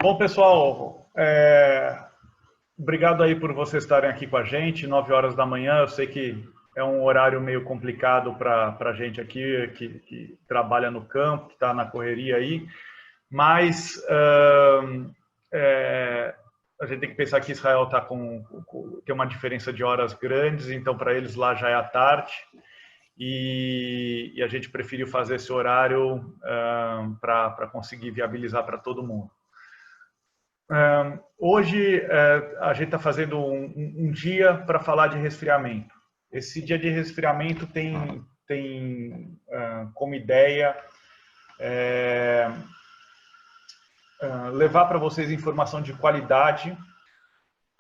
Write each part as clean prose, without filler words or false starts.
Bom, pessoal, obrigado aí por vocês estarem aqui com a gente, 9 horas da manhã. Eu sei que é um horário meio complicado para a gente aqui, que trabalha no campo, que está na correria aí, mas a gente tem que pensar que Israel tem uma diferença de horas grandes, então para eles lá já é à tarde, e a gente preferiu fazer esse horário para conseguir viabilizar para todo mundo. Hoje a gente está fazendo um dia para falar de resfriamento. Esse dia de resfriamento tem como ideia levar para vocês informação de qualidade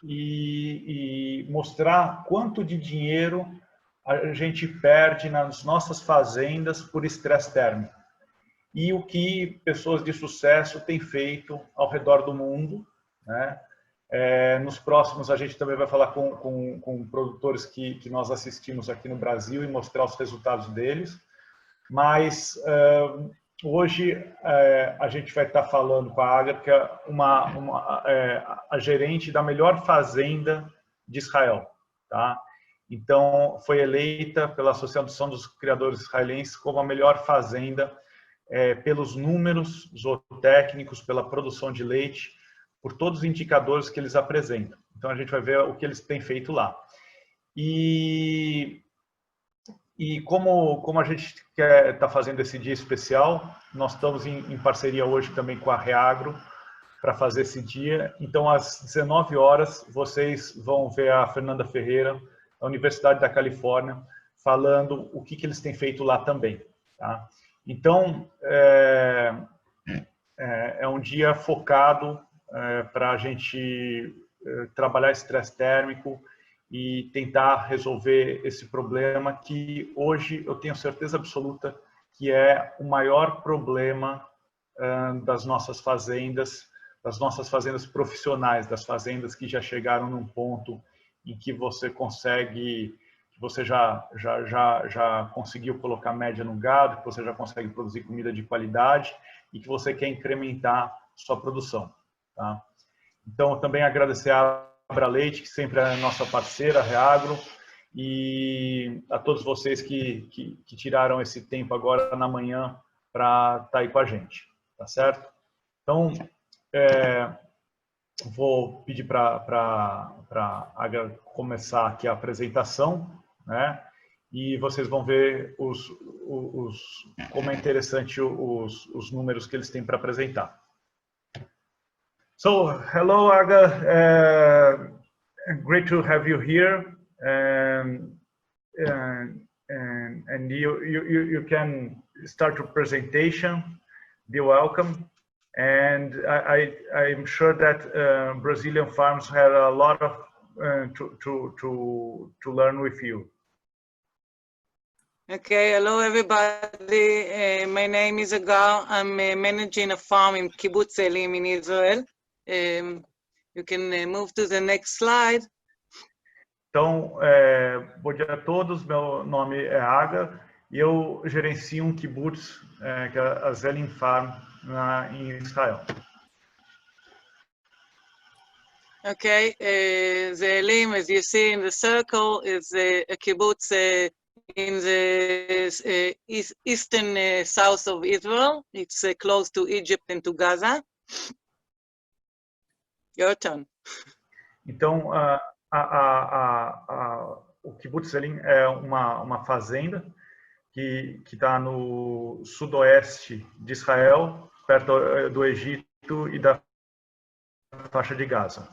e mostrar quanto de dinheiro a gente perde nas nossas fazendas por estresse térmico. E o que pessoas de sucesso têm feito ao redor do mundo, né? Nos próximos, a gente também vai falar com produtores que nós assistimos aqui no Brasil e mostrar os resultados deles. Mas hoje a gente vai estar falando com a Agar, que é a gerente da melhor fazenda de Israel. Tá? Então, foi eleita pela Associação dos Criadores Israelenses como a melhor fazenda pelos números zootécnicos, pela produção de leite, por todos os indicadores que eles apresentam. Então, a gente vai ver o que eles têm feito lá. E como a gente está fazendo esse dia especial, nós estamos em parceria hoje também com a Reagro para fazer esse dia. Então, às 19 horas, vocês vão ver a Fernanda Ferreira, da Universidade da Califórnia, falando o que eles têm feito lá também. Tá? Então, é um dia focado para a gente trabalhar estresse térmico e tentar resolver esse problema que hoje eu tenho certeza absoluta que é o maior problema das nossas fazendas profissionais, das fazendas que já chegaram num ponto em que você consegue, que você já conseguiu colocar média no gado, que você já consegue produzir comida de qualidade e que você quer incrementar sua produção. Tá? Então, também agradecer a Abra Leite, que sempre é nossa parceira, a Reagro, e a todos vocês que tiraram esse tempo agora na manhã para estar aí com a gente, tá certo? Então, vou pedir para a Agra começar aqui a apresentação, né? E vocês vão ver como é interessante os números que eles têm para apresentar. So, hello, Aga. Great to have you here. And you can start your presentation. Be welcome. And I'm sure that Brazilian farms had a lot of to learn with you. Okay, hello everybody. My name is Agar. I'm managing a farm in Kibbutz Elim in Israel. You can move to the next slide. Então, bom dia a todos. Meu nome é Aga e eu gerencio um kibbutz, que é a Zelim Farm, em Israel. Okay, Zelim, as you see in the circle, is a kibbutz in the eastern south of Israel. It's close to Egypt and to Gaza. Your turn. Então, o Kibbutz Zelim é uma fazenda que está no sudoeste de Israel, perto do Egito e da faixa de Gaza.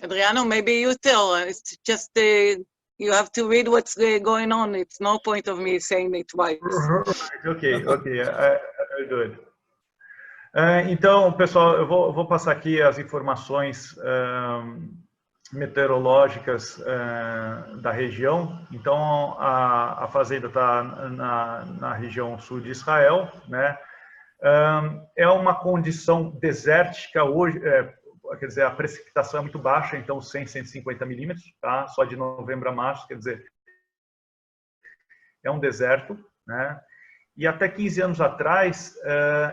Adriano, maybe you tell. It's just you have to read what's going on. It's no point of me saying it twice. Right, okay, I'll do it. Então, pessoal, eu vou passar aqui as informações meteorológicas da região. Então, a fazenda está na região sul de Israel, né? É uma condição desértica hoje, quer dizer, a precipitação é muito baixa, então 100, 150 milímetros, tá? Só de novembro a março, quer dizer, é um deserto, né? E até 15 anos atrás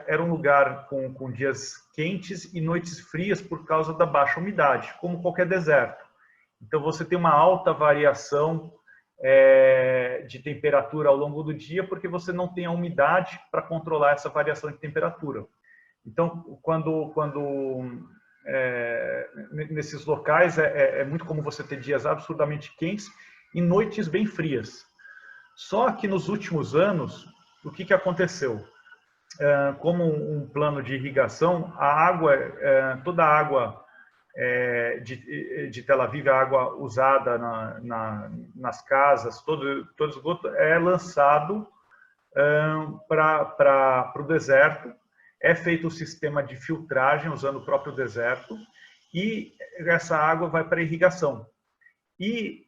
era um lugar com dias quentes e noites frias por causa da baixa umidade, como qualquer deserto. Então você tem uma alta variação de temperatura ao longo do dia, porque você não tem a umidade para controlar essa variação de temperatura. Então, nesses locais é muito comum você ter dias absurdamente quentes e noites bem frias. Só que nos últimos anos, o que aconteceu? Como um plano de irrigação, toda a água de Tel Aviv, a água usada nas casas, todo esgoto é lançado para o deserto. É feito um sistema de filtragem usando o próprio deserto e essa água vai para a irrigação. E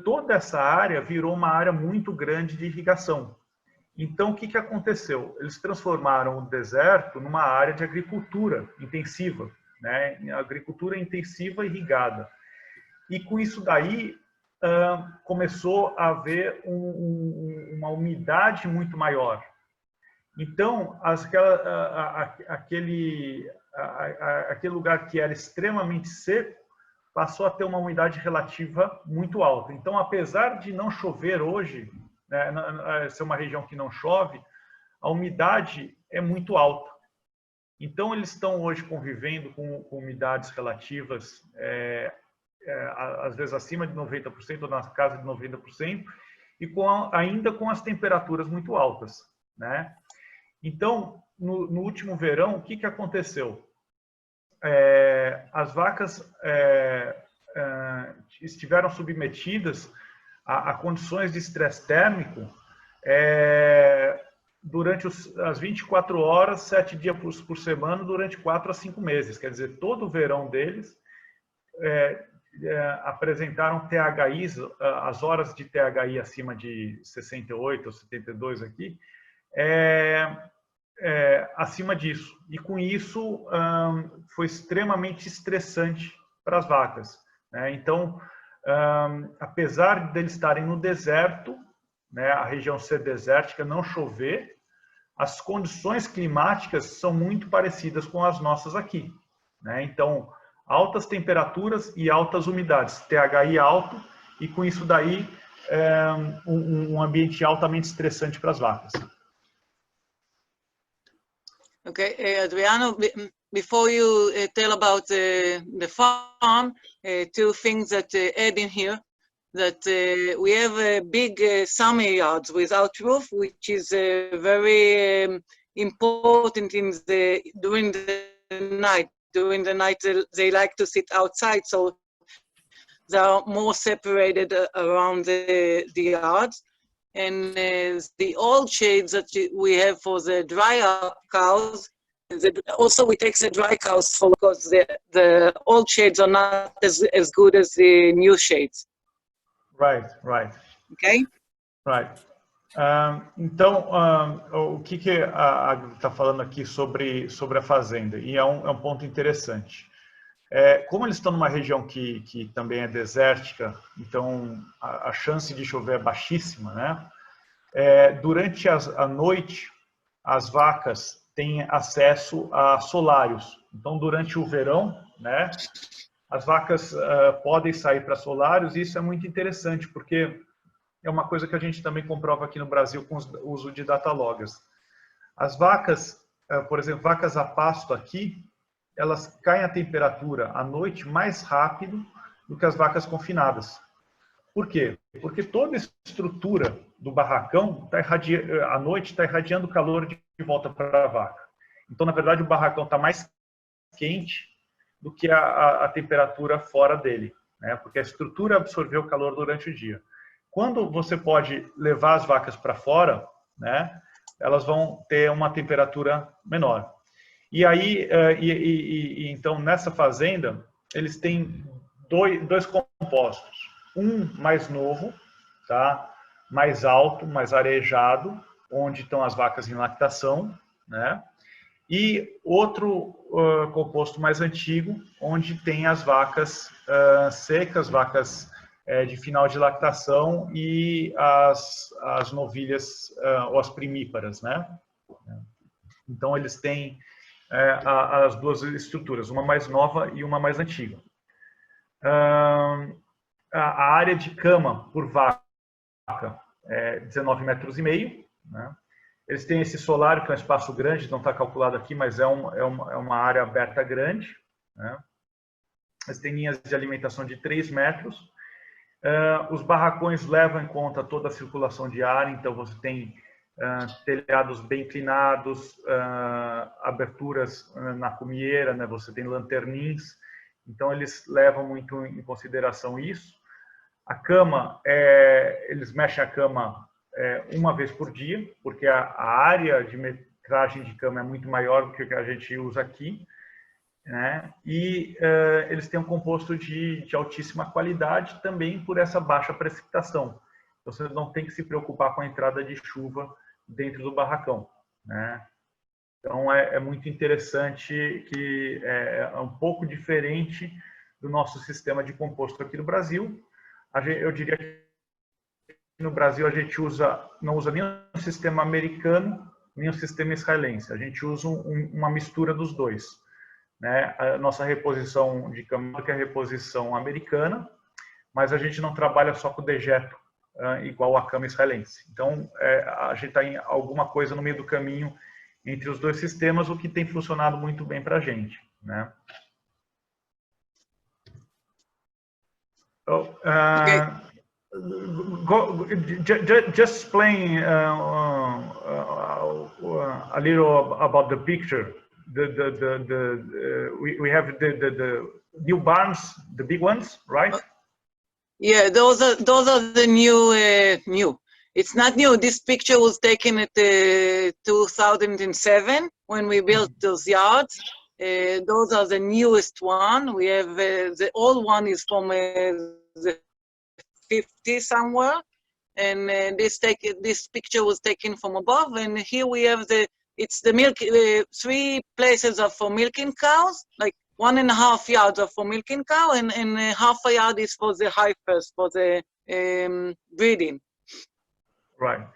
toda essa área virou uma área muito grande de irrigação. Então, o que aconteceu? Eles transformaram o deserto numa área de agricultura intensiva, né? Agricultura intensiva irrigada. E com isso daí, começou a haver uma umidade muito maior. Então, aquele lugar que era extremamente seco passou a ter uma umidade relativa muito alta. Então, apesar de não chover hoje, né, ser uma região que não chove, a umidade é muito alta. Então, eles estão hoje convivendo com umidades relativas, às vezes acima de 90%, ou na casa de 90%, e ainda com as temperaturas muito altas, né? Então, no último verão, o que aconteceu? As vacas estiveram submetidas a condições de estresse térmico durante as 24 horas, 7 dias por semana, durante 4 a 5 meses. Quer dizer, todo o verão deles apresentaram THIs, as horas de THI acima de 68 ou 72 aqui, acima disso. E com isso foi extremamente estressante para as vacas, né? Então, apesar de eles estarem no deserto, né, a região ser desértica, não chover, as condições climáticas são muito parecidas com as nossas aqui, né? Então, altas temperaturas e altas umidades, THI alto, e com isso daí um ambiente altamente estressante para as vacas. Okay, Adriano, before you tell about the farm, 2 things that add in here, that we have big summer yards without roof, which is very important during the night. During the night, they like to sit outside, so they are more separated around the yards. And the old shades that we have for the dry cows, also we take the dry cows because the old shades are not as good as the new shades. Right. Okay? Right. Então, o que a Agri está falando aqui sobre a fazenda? E é um ponto interessante. Como eles estão numa região que também é desértica, então a chance de chover é baixíssima, né? Durante a noite, as vacas têm acesso a solários. Então, durante o verão, né, as vacas podem sair para solários, e isso é muito interessante, porque é uma coisa que a gente também comprova aqui no Brasil com o uso de data loggers. As vacas, por exemplo, vacas a pasto aqui, elas caem a temperatura à noite mais rápido do que as vacas confinadas. Por quê? Porque toda a estrutura do barracão à noite está irradiando calor de volta para a vaca. Então, na verdade, o barracão está mais quente do que a temperatura fora dele, né? Porque a estrutura absorveu o calor durante o dia. Quando você pode levar as vacas para fora, né, elas vão ter uma temperatura menor. E aí, então, nessa fazenda, eles têm dois compostos. Um mais novo, tá? Mais alto, mais arejado, onde estão as vacas em lactação, né? E outro composto mais antigo, onde tem as vacas secas, vacas de final de lactação e as novilhas ou as primíparas, né? Então, eles têm as duas estruturas, uma mais nova e uma mais antiga. A área de cama por vaca é 19,5 metros, né? Eles têm esse solário, que é um espaço grande, não está calculado aqui, mas é uma área aberta grande, né? Eles têm linhas de alimentação de 3 metros. Os barracões levam em conta toda a circulação de ar, então você tem telhados bem inclinados, aberturas na cumieira, né? Você tem lanternins, então eles levam muito em consideração isso. A cama, eles mexem a cama uma vez por dia, porque a área de metragem de cama é muito maior do que a gente usa aqui, né? E eles têm um composto de altíssima qualidade também por essa baixa precipitação. Então, você não tem que se preocupar com a entrada de chuva dentro do barracão, né? Então, é muito interessante, que é um pouco diferente do nosso sistema de composto aqui no Brasil. Eu diria que no Brasil a gente não usa nem o sistema americano, nem o sistema israelense. A gente usa uma mistura dos dois, né? A nossa reposição de cama é a reposição americana, mas a gente não trabalha só com dejeto, igual a cama israelense. Então, a gente está em alguma coisa no meio do caminho entre os dois sistemas, o que tem funcionado muito bem para a gente, né? Okay. Just explain a little about the picture. We have the new barns, the big ones, right? Yeah, those are the new. It's not new. This picture was taken at 2007 when we built those yards. Those are the newest one. We have the old one is from the 50 somewhere, and this picture was taken from above. And here we have it's the milk. 3 places are for milking cows, like 1.5 yards are for milking cow, and half a yard is for the heifers, for the breeding. Right.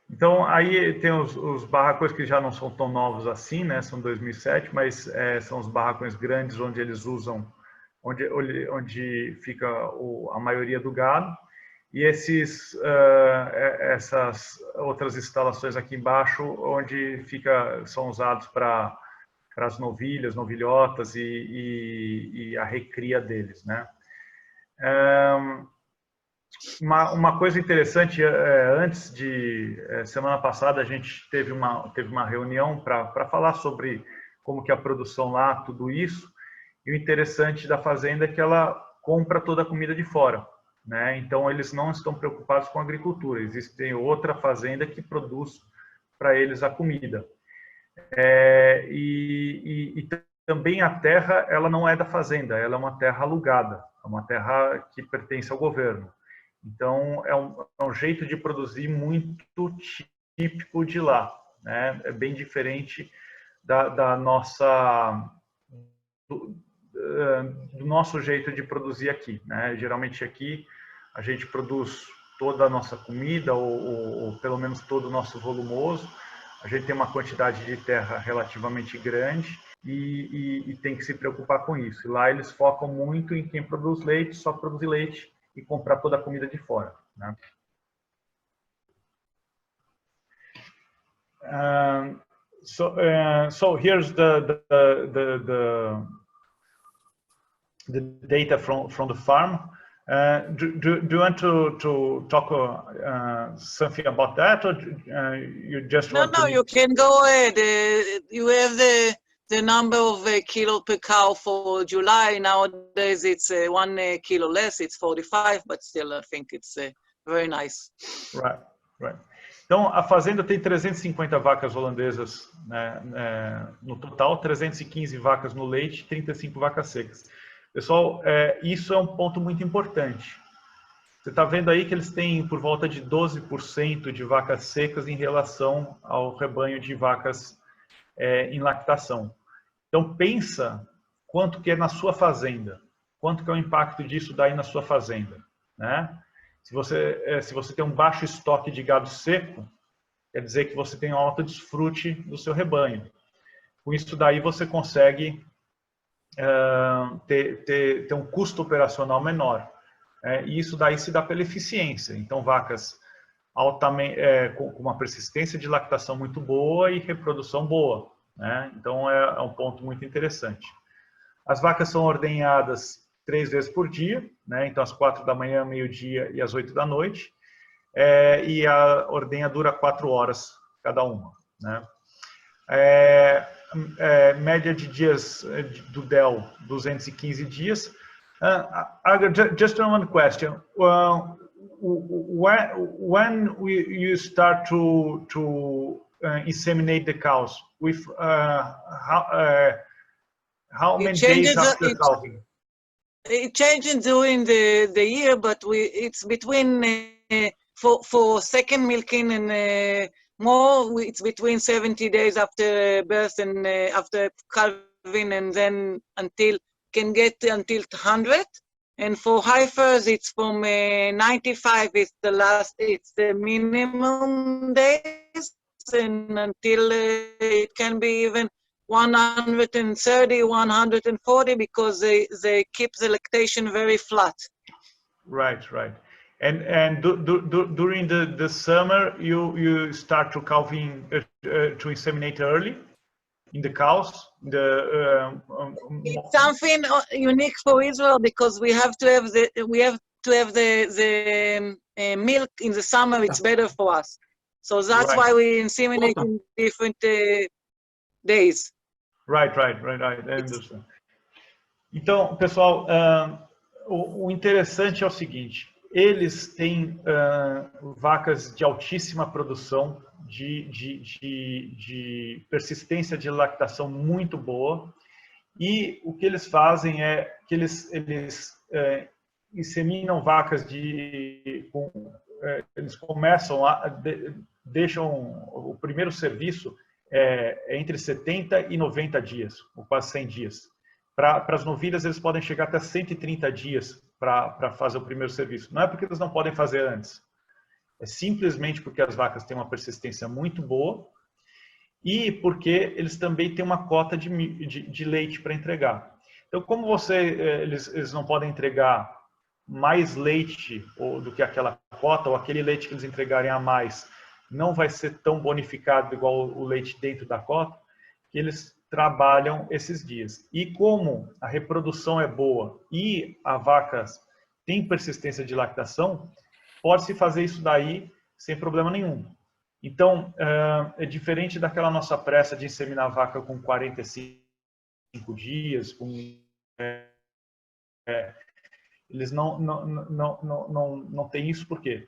Então, aí tem os barracões que já não são tão novos assim, né? São 2007, mas são os barracões grandes onde eles usam, onde fica a maioria do gado. E essas outras instalações aqui embaixo, onde são usados para as novilhas, novilhotas e a recria deles, né? Uma coisa interessante, antes semana passada a gente teve uma reunião para falar sobre como que é a produção lá, tudo isso, e o interessante da fazenda é que ela compra toda a comida de fora, né? Então eles não estão preocupados com a agricultura, existe outra fazenda que produz para eles a comida. E também a terra, ela não é da fazenda, ela é uma terra alugada, é uma terra que pertence ao governo. Então, é um jeito de produzir muito típico de lá, né? É bem diferente do nosso jeito de produzir aqui, né? Geralmente aqui a gente produz toda a nossa comida, ou pelo menos todo o nosso volumoso. A gente tem uma quantidade de terra relativamente grande e tem que se preocupar com isso. E lá eles focam muito em quem produz leite, só produzir leite e comprar toda a comida de fora, né? So here's the data from the farm. Do you want to talk something about that, or you just want to? No, you can go ahead. You have the number of kilo per cow for July. Nowadays it's 1 kilo less, it's 45, but still I think it's very nice. Right. Então, a fazenda tem 350 vacas holandesas, né, no total, 315 vacas no leite, 35 vacas secas. Pessoal, isso é um ponto muito importante. Você está vendo aí que eles têm por volta de 12% de vacas secas em relação ao rebanho de vacas em lactação. Então, pensa quanto que é na sua fazenda, quanto que é o impacto disso daí na sua fazenda, né? Se você tem um baixo estoque de gado seco, quer dizer que você tem um alto desfrute do seu rebanho. Com isso daí você consegue ter um custo operacional menor. E isso daí se dá pela eficiência. Então, vacas altamente, com uma persistência de lactação muito boa e reprodução boa, né? Então, é um ponto muito interessante. As vacas são ordenhadas 3 vezes por dia, né? Então, às 4 da manhã, meio-dia e às 8 da noite. E a ordenha dura 4 horas cada uma, né? Média de dias do DEL, 215 dias. Just one question. When you start to inseminate the cows, with how many days after calving? It changes during the year, but it's between for second milking and more. It's between 70 days after birth and after calving, and then can get until 100. And for heifers, it's from 95. It's the minimum days, and until it can be even 130, 140, because they keep the lactation very flat. Right. And during the summer, you start to calving to inseminate early in the cows. It's something unique for Israel because we have to have the milk in the summer. It's better for us, so that's why we inseminate in different days. Right. I understand. Então, pessoal, o interessante é o seguinte: eles têm vacas de altíssima produção, de persistência de lactação muito boa, e o que eles fazem é que eles inseminam vacas eles começam deixam o primeiro serviço entre 70 e 90 dias, ou quase 100 dias. Para as novilhas, eles podem chegar até 130 dias para fazer o primeiro serviço. Não é porque eles não podem fazer antes. É simplesmente porque as vacas têm uma persistência muito boa e porque eles também têm uma cota de leite para entregar. Então, como eles não podem entregar mais leite do que aquela cota, ou aquele leite que eles entregarem a mais não vai ser tão bonificado igual o leite dentro da cota, que eles trabalham esses dias. E como a reprodução é boa e a vaca tem persistência de lactação, pode-se fazer isso daí sem problema nenhum. Então, é diferente daquela nossa pressa de inseminar a vaca com 45 dias, eles não têm isso porque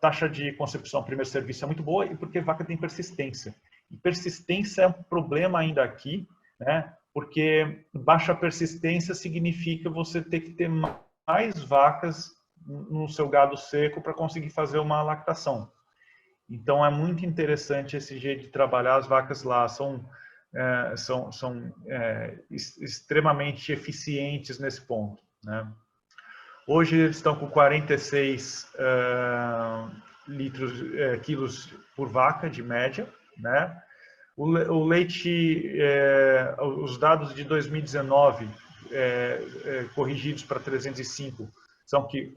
taxa de concepção primeiro serviço é muito boa e porque a vaca tem persistência. E persistência é um problema ainda aqui, né? Porque baixa persistência significa você ter que ter mais vacas no seu gado seco para conseguir fazer uma lactação. Então é muito interessante esse jeito de trabalhar. As vacas lá são extremamente eficientes nesse ponto, né? Hoje eles estão com 46 quilos por vaca de média, né? O leite, os dados de 2019 corrigidos para 305 são que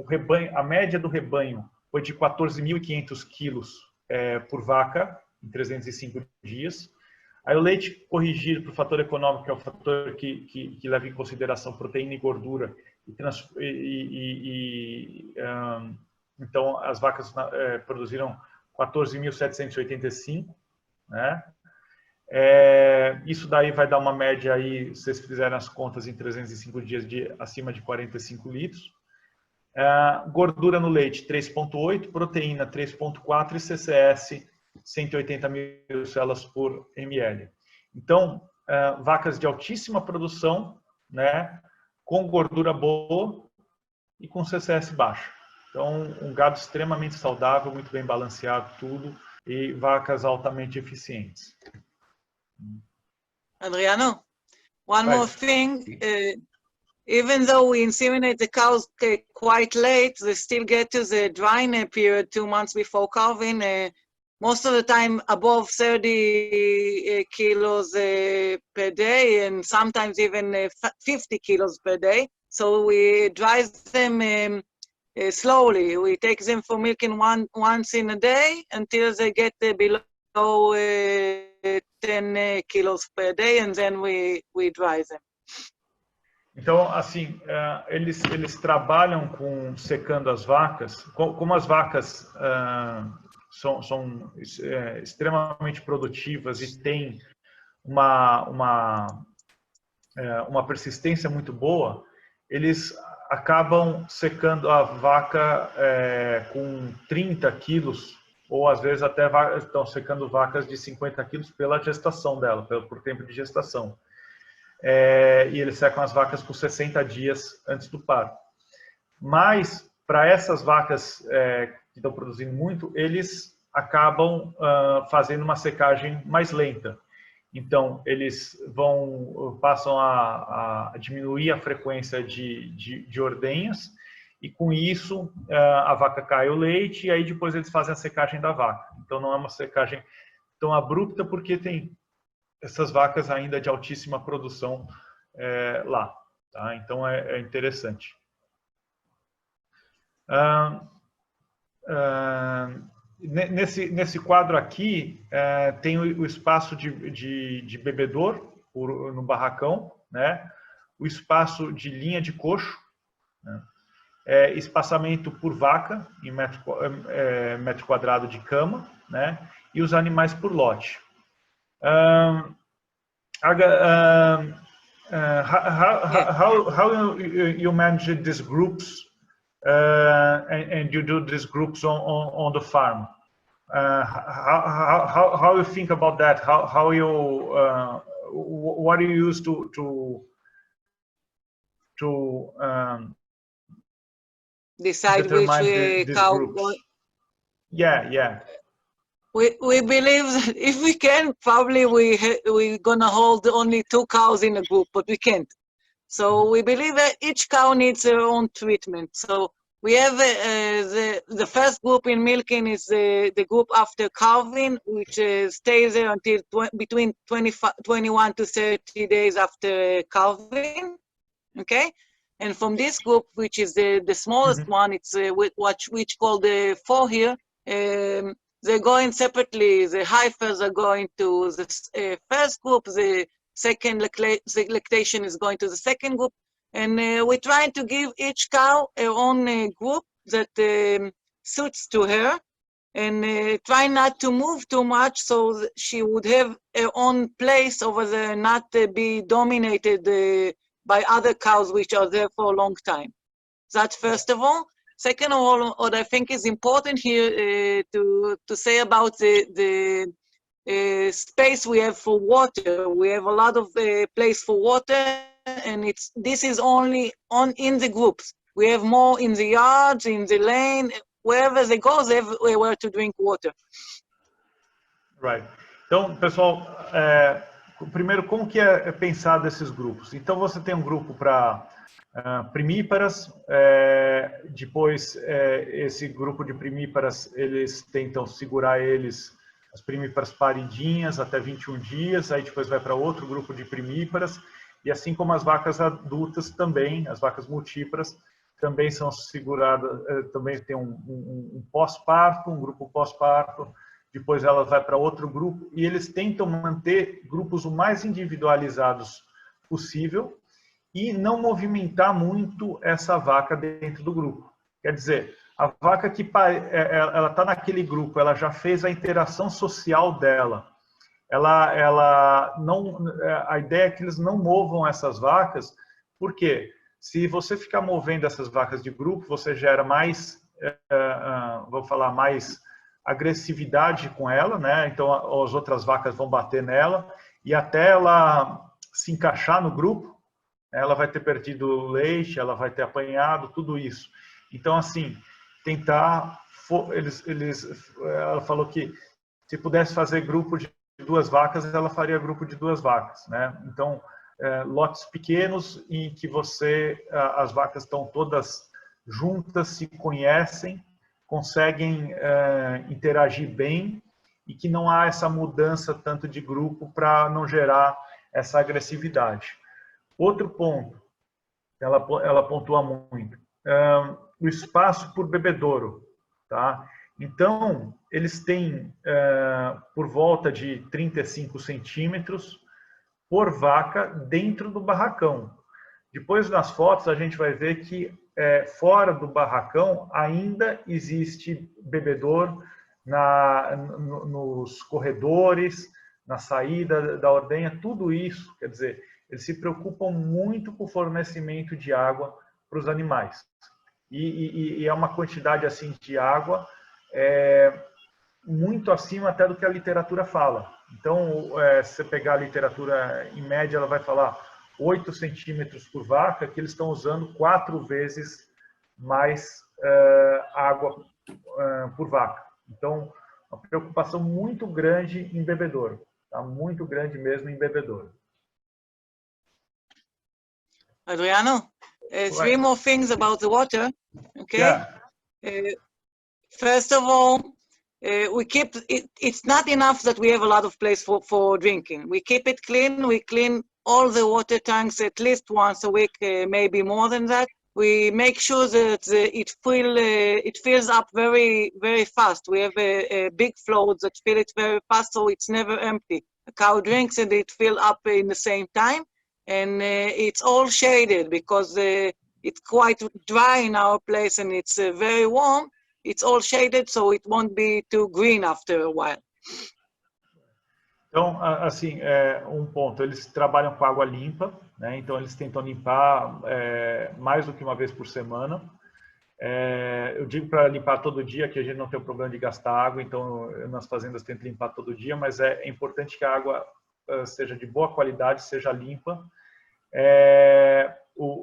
a média do rebanho foi de 14.500 quilos por vaca em 305 dias. Aí o leite corrigido para o fator econômico, que é o fator que leva em consideração proteína e gordura, então as vacas produziram 14.785, né? Isso daí vai dar uma média aí, se vocês fizerem as contas, em 305 dias acima de 45 litros. Gordura no leite 3,8, proteína 3,4 e CCS 180 mil células por ml. Então, vacas de altíssima produção, né, com gordura boa e com CCS baixo. Então, um gado extremamente saudável, muito bem balanceado, tudo, e vacas altamente eficientes. Adriano, one more thing. even though we inseminate the cows quite late, they still get to the drying period 2 months before calving. Most of the time above 30 kilos per day, and sometimes even 50 kilos per day. So we dry them slowly. We take them for milking once in a day until they get below 10 kilos per day, and then we dry them. Então, assim, eles trabalham com secando as vacas. Como as vacas são extremamente produtivas e têm uma persistência muito boa, eles acabam secando a vaca com 30 quilos, ou às vezes até estão secando vacas de 50 quilos pela gestação dela, por tempo de gestação. E eles secam as vacas com 60 dias antes do parto. Mas, para essas vacas que estão produzindo muito, eles acabam fazendo uma secagem mais lenta. Então, eles passam a diminuir a frequência de ordenhas, e com isso a vaca cai o leite, e aí depois eles fazem a secagem da vaca. Então, não é uma secagem tão abrupta, porque tem essas vacas ainda de altíssima produção lá. Tá? Então, é interessante. Nesse quadro aqui, tem o espaço de bebedouro no barracão, né? O espaço de linha de coxo, né? Espaçamento por vaca em metro quadrado de cama, né? E os animais por lote. How you manage these groups and you do these groups on the farm? How you think about that? How you what do you use to decide which cow? Yeah. We believe that if we can, probably we're gonna hold only 2 cows in a group, but we can't. So we believe that each cow needs their own treatment. So we have the first group in milking is the group after calving, which stays there until between 21 to 30 days after calving. Okay, and from this group, which is the smallest one, it's which called the 4 here. They're going separately. The heifers are going to the first group. The second lactation is going to the second group. And we're trying to give each cow her own group that suits to her, and try not to move too much so that she would have her own place over there, not be dominated by other cows which are there for a long time. That's first of all. Second of all, what I think is important here to say about the space we have for water. We have a lot of place for water, and this is only in the groups. We have more in the yards, in the lane, wherever they go, they have where to drink water. Right. Então, pessoal, primeiro, como que é pensado esses grupos? Então, você tem um grupo para primíparas, depois esse grupo de primíparas, eles tentam segurar as primíparas paridinhas até 21 dias, aí depois vai para outro grupo de primíparas, e assim como as vacas adultas também, as vacas multíparas, também são seguradas, também tem um pós-parto, um grupo pós-parto, depois ela vai para outro grupo, e eles tentam manter grupos o mais individualizados possível, e não movimentar muito essa vaca dentro do grupo. Quer dizer, a vaca que ela está naquele grupo, ela já fez a interação social dela. A ideia é que eles não movam essas vacas, porque se você ficar movendo essas vacas de grupo, você gera mais, vou falar, mais agressividade com ela, né? Então as outras vacas vão bater nela, e até ela se encaixar no grupo, ela vai ter perdido leite, ela vai ter apanhado, tudo isso. Então, assim, tentar... Ela falou que se pudesse fazer grupo de 2 vacas, ela faria grupo de 2 vacas, né? Então, lotes pequenos em que as vacas estão todas juntas, se conhecem, conseguem interagir bem e que não há essa mudança tanto de grupo para não gerar essa agressividade. Outro ponto, ela pontua muito, o espaço por bebedouro, tá? Então, eles têm por volta de 35 centímetros por vaca dentro do barracão. Depois, nas fotos, a gente vai ver que fora do barracão ainda existe bebedouro nos corredores, na saída da ordenha, tudo isso, quer dizer, eles se preocupam muito com o fornecimento de água para os animais. E é uma quantidade assim de água muito acima até do que a literatura fala. Então, se você pegar a literatura, em média, ela vai falar 8 centímetros por vaca, que eles estão usando 4 vezes mais água por vaca. Então, uma preocupação muito grande em bebedouro, tá? Muito grande mesmo em bebedouro. Adriano, three more things about the water, okay? Yeah. First of all, we keep it's not enough that we have a lot of place for drinking. We keep it clean. We clean all the water tanks at least once a week, maybe more than that. We make sure that it fills up very, very fast. We have a big float that fill it very fast, so it's never empty. A cow drinks and it fill up in the same time, and it's all shaded because it's quite dry in our place and it's very warm. It's all shaded, so it won't be too green after a while. Então, assim, um ponto, eles trabalham com água limpa, né? Então eles tentam limpar mais do que uma vez por semana. Eu digo para limpar todo dia, que a gente não tem o problema de gastar água, então nas fazendas tento limpar todo dia, mas é importante que a água seja de boa qualidade, seja limpa.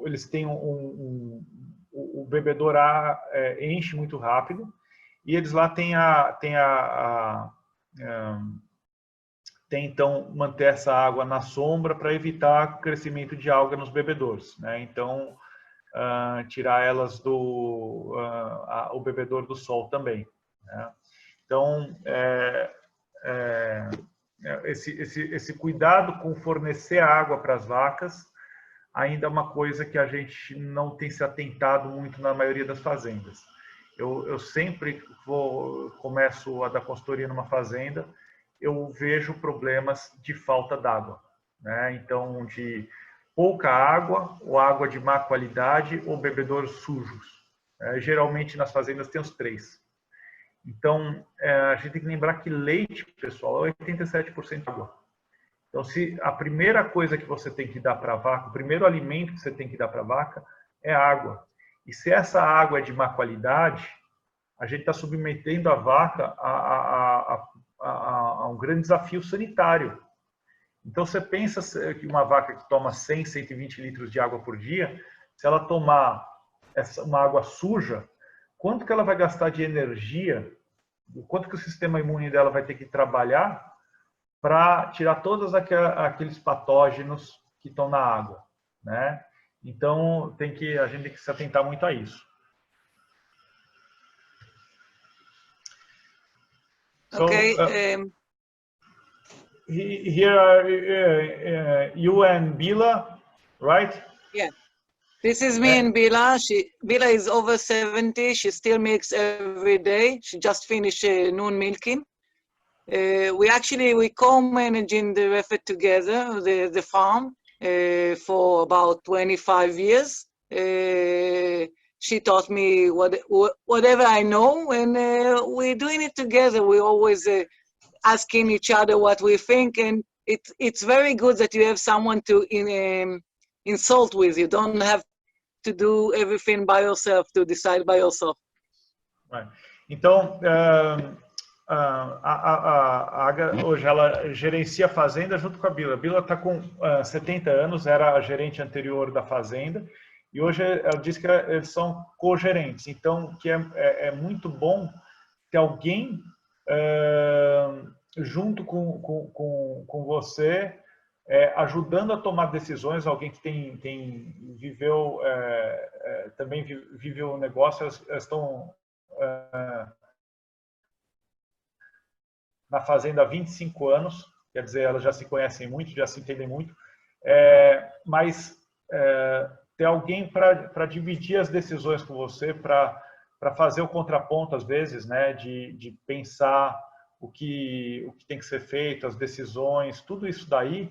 Eles têm o bebedouro enche muito rápido, e eles lá tentam manter essa água na sombra para evitar o crescimento de alga nos bebedouros, né? Então, tirar elas o bebedouro do sol também, né? Então, esse cuidado com fornecer água para as vacas ainda é uma coisa que a gente não tem se atentado muito na maioria das fazendas. Eu sempre começo a dar consultoria numa fazenda, eu vejo problemas de falta d'água, né? Então, de pouca água, ou água de má qualidade, ou bebedouros sujos. Geralmente, nas fazendas, tem os 3. Então, a gente tem que lembrar que leite, pessoal, é 87% água. Então, se a primeira coisa que você tem que dar para a vaca, o primeiro alimento que você tem que dar para a vaca é água. E se essa água é de má qualidade, a gente está submetendo a vaca a um grande desafio sanitário. Então, você pensa que uma vaca que toma 100, 120 litros de água por dia, se ela tomar uma água suja, quanto que ela vai gastar de energia, o quanto que o sistema imune dela vai ter que trabalhar para tirar todos aqueles patógenos que estão na água, né? Então, a gente tem que se atentar muito a isso. Okay. Here are you and Bila, right? Yeah. This is me and Bila. Bila is over 70. She still milks every day. She just finished noon milking. We co-managing the effort together, the farm, for about 25 years. She taught me whatever I know, and we're doing it together. We're always asking each other what we think, and it's very good that you have someone to insult with. You don't have to do everything by yourself, to decide by yourself. Right. Então, a Aga, hoje, ela gerencia a fazenda junto com a Bila. A Bila está com 70 anos, era a gerente anterior da fazenda, e hoje ela diz que eles são co-gerentes. Então, que é muito bom ter alguém junto com você ajudando a tomar decisões, alguém que viveu, também vive o negócio, elas estão na fazenda há 25 anos, quer dizer, elas já se conhecem muito, já se entendem muito, mas ter alguém para dividir as decisões com você, para fazer o contraponto, às vezes, né, de pensar o que tem que ser feito, as decisões, tudo isso daí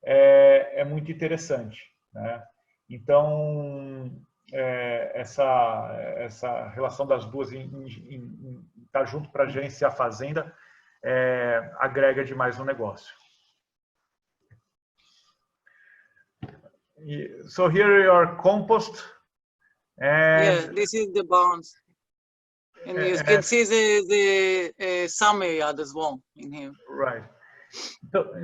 é muito interessante, né? Então, essa relação das duas em estar junto para gerenciar a fazenda agrega demais no negócio. So here your compost. Yeah, this is the barns. And you can see the summer as well in here. Right.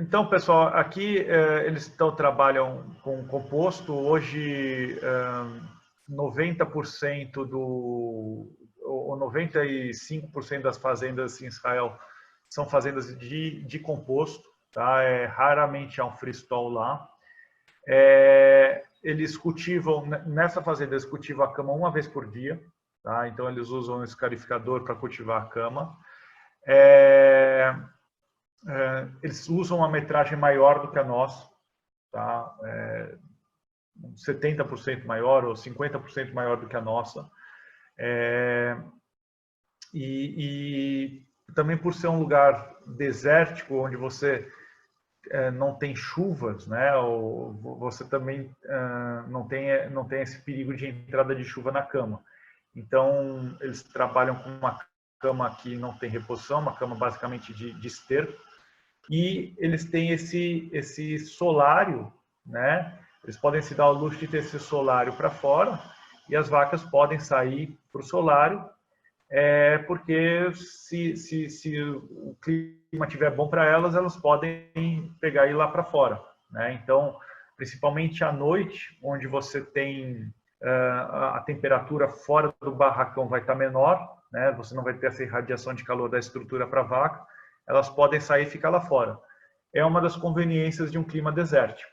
Então, pessoal, aqui eles trabalham com composto. Hoje, 90% ou 95% das fazendas em Israel são fazendas de composto, tá? Raramente há um freestall lá. Eles cultivam, nessa fazenda, eles cultivam a cama uma vez por dia, tá? Então eles usam um escarificador para cultivar a cama. Eles usam uma metragem maior do que a nossa, tá? 70% maior ou 50% maior do que a nossa. E também por ser um lugar desértico, onde você não tem chuvas, né? Ou você também não tem esse perigo de entrada de chuva na cama. Então, eles trabalham com uma cama que não tem reposição, uma cama basicamente de esterco, e eles têm esse solário, né? Eles podem se dar ao luxo de ter esse solário para fora, e as vacas podem sair para o solário, porque se o clima estiver bom para elas, elas podem pegar e ir lá para fora, né? Então, principalmente à noite, onde você tem a temperatura fora do barracão vai estar menor, né? Você não vai ter essa irradiação de calor da estrutura para a vaca, elas podem sair e ficar lá fora. É uma das conveniências de um clima desértico,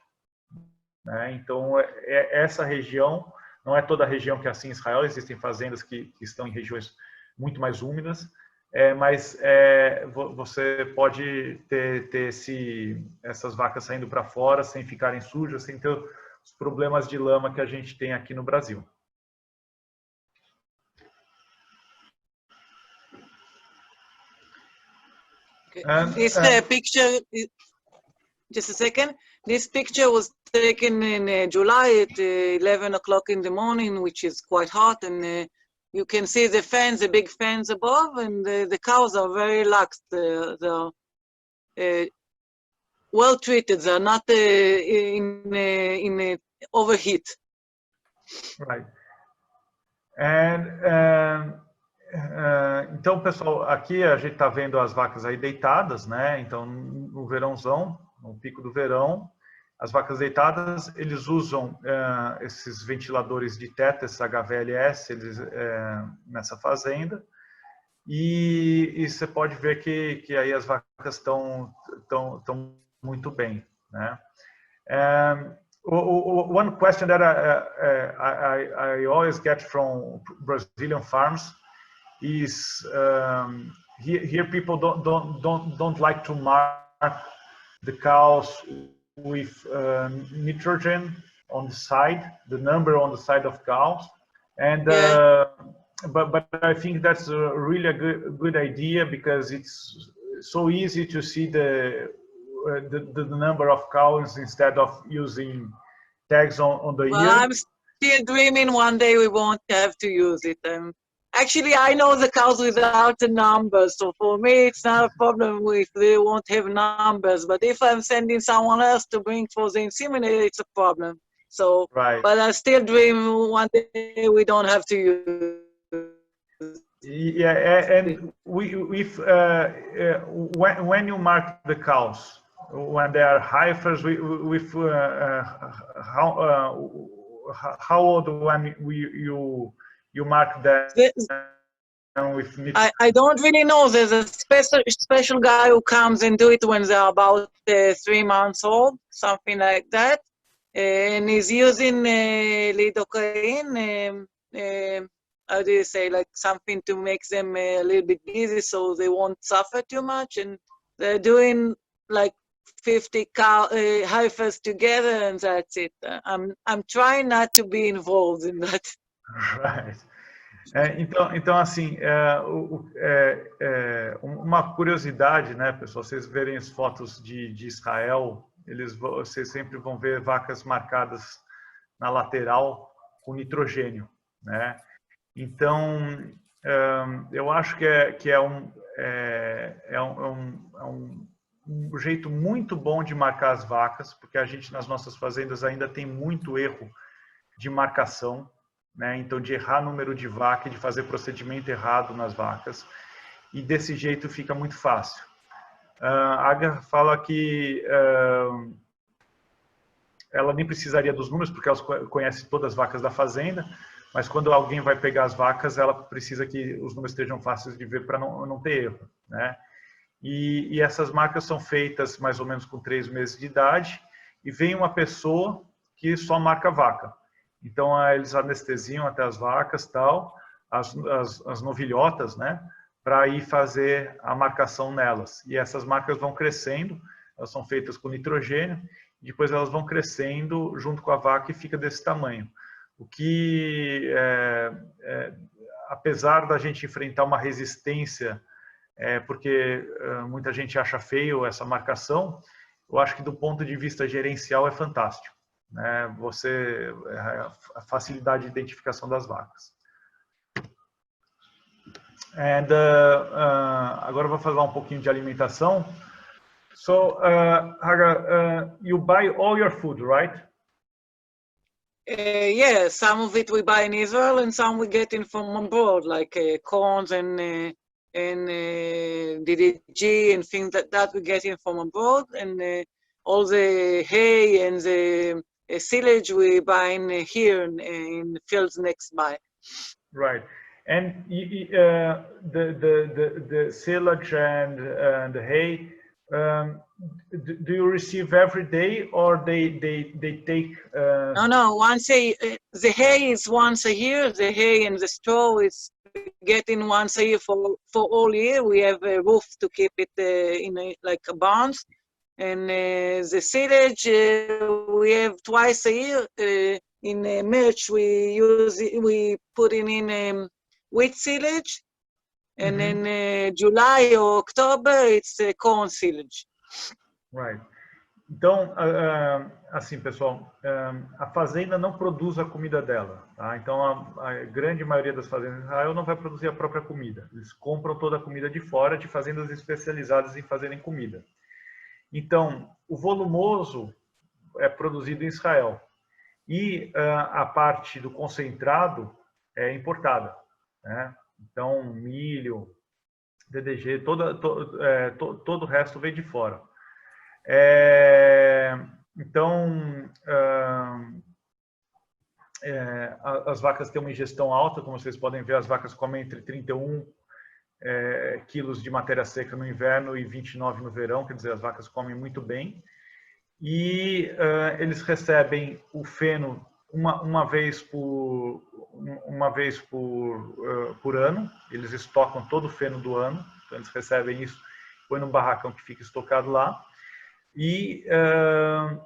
né? Então, essa região, não é toda a região que é assim em Israel, existem fazendas que estão em regiões muito mais úmidas, mas você pode ter essas vacas saindo para fora sem ficarem sujas, sem ter os problemas de lama que a gente tem aqui no Brasil. This picture, just a second. This picture was taken in July at 11 o'clock in the morning, which is quite hot, and you can see the fans, the big fans above, and the cows are very relaxed. They're well treated. They're not in overheat. Right. Então, pessoal, aqui a gente está vendo as vacas aí deitadas, né? Então, no verãozão, no pico do verão, as vacas deitadas, eles usam esses ventiladores de teto, esses HVLS, nessa fazenda, e você pode ver que aí as vacas estão muito bem, né? One question that I always get from Brazilian farms is here people don't like to mark the cows with nitrogen on the side, the number on the side of cows, and but I think that's really a good idea, because it's so easy to see the number of cows instead of using tags on the ear. I'm still dreaming one day we won't have to use it. Actually, I know the cows without the numbers, so for me it's not a problem if they won't have numbers. But if I'm sending someone else to bring for the inseminator, it's a problem. So, right. But I still dream one day we don't have to use. Yeah, and when you mark the cows, when they are heifers, how old when you mark that? with meat. I don't really know. There's a special guy who comes and do it when they're about 3 months old, something like that. And he's using lidocaine, how do you say, like something to make them a little bit dizzy so they won't suffer too much. And they're doing like 50 heifers together, and that's it. I'm trying not to be involved in that. Right. Então assim, uma curiosidade, né, pessoal? Vocês verem as fotos de Israel, vocês sempre vão ver vacas marcadas na lateral com nitrogênio, né? Então, eu acho que é um jeito muito bom de marcar as vacas, porque a gente nas nossas fazendas ainda tem muito erro de marcação, né? Então, de errar número de vaca, de fazer procedimento errado nas vacas, e desse jeito fica muito fácil. A Agar fala que ela nem precisaria dos números, porque ela conhece todas as vacas da fazenda, mas quando alguém vai pegar as vacas, ela precisa que os números estejam fáceis de ver para não ter erro, né? E essas marcas são feitas mais ou menos com 3 meses de idade, e vem uma pessoa que só marca a vaca. Então, eles anestesiam até as vacas, tal, as novilhotas, né, para ir fazer a marcação nelas. E essas marcas vão crescendo, elas são feitas com nitrogênio, depois elas vão crescendo junto com a vaca e fica desse tamanho. O que, apesar da gente enfrentar uma resistência, porque muita gente acha feio essa marcação, eu acho que do ponto de vista gerencial é fantástico, né? A facilidade de identificação das vacas. Agora eu vou falar um pouquinho de alimentação. So, Hagar, you buy all your food, right? Yeah, some of it we buy in Israel, and some we get in from abroad, like corns and DDG and things like that we get in from abroad, and all the hay and the silage we buy in here in the fields next by. Right, and the silage and the hay, do you receive every day, or they take? No. The hay is once a year. The hay and the straw is getting once a year for all year. We have a roof to keep it like a barns, and the silage we have twice a year. In March we put in wheat silage, and in July or October it's corn silage. Right. Então, assim, pessoal, a fazenda não produz a comida dela, tá? Então, a grande maioria das fazendas de Israel não vai produzir a própria comida. Eles compram toda a comida de fora, de fazendas especializadas em fazerem comida. Então, o volumoso é produzido em Israel. E a parte do concentrado é importada, né? Então, milho, DDG, todo o resto vem de fora. Então, as vacas têm uma ingestão alta, como vocês podem ver, as vacas comem entre 31 quilos de matéria seca no inverno e 29 no verão, quer dizer, as vacas comem muito bem. E eles recebem o feno uma vez por ano, eles estocam todo o feno do ano, então eles recebem isso, põe num barracão que fica estocado lá. E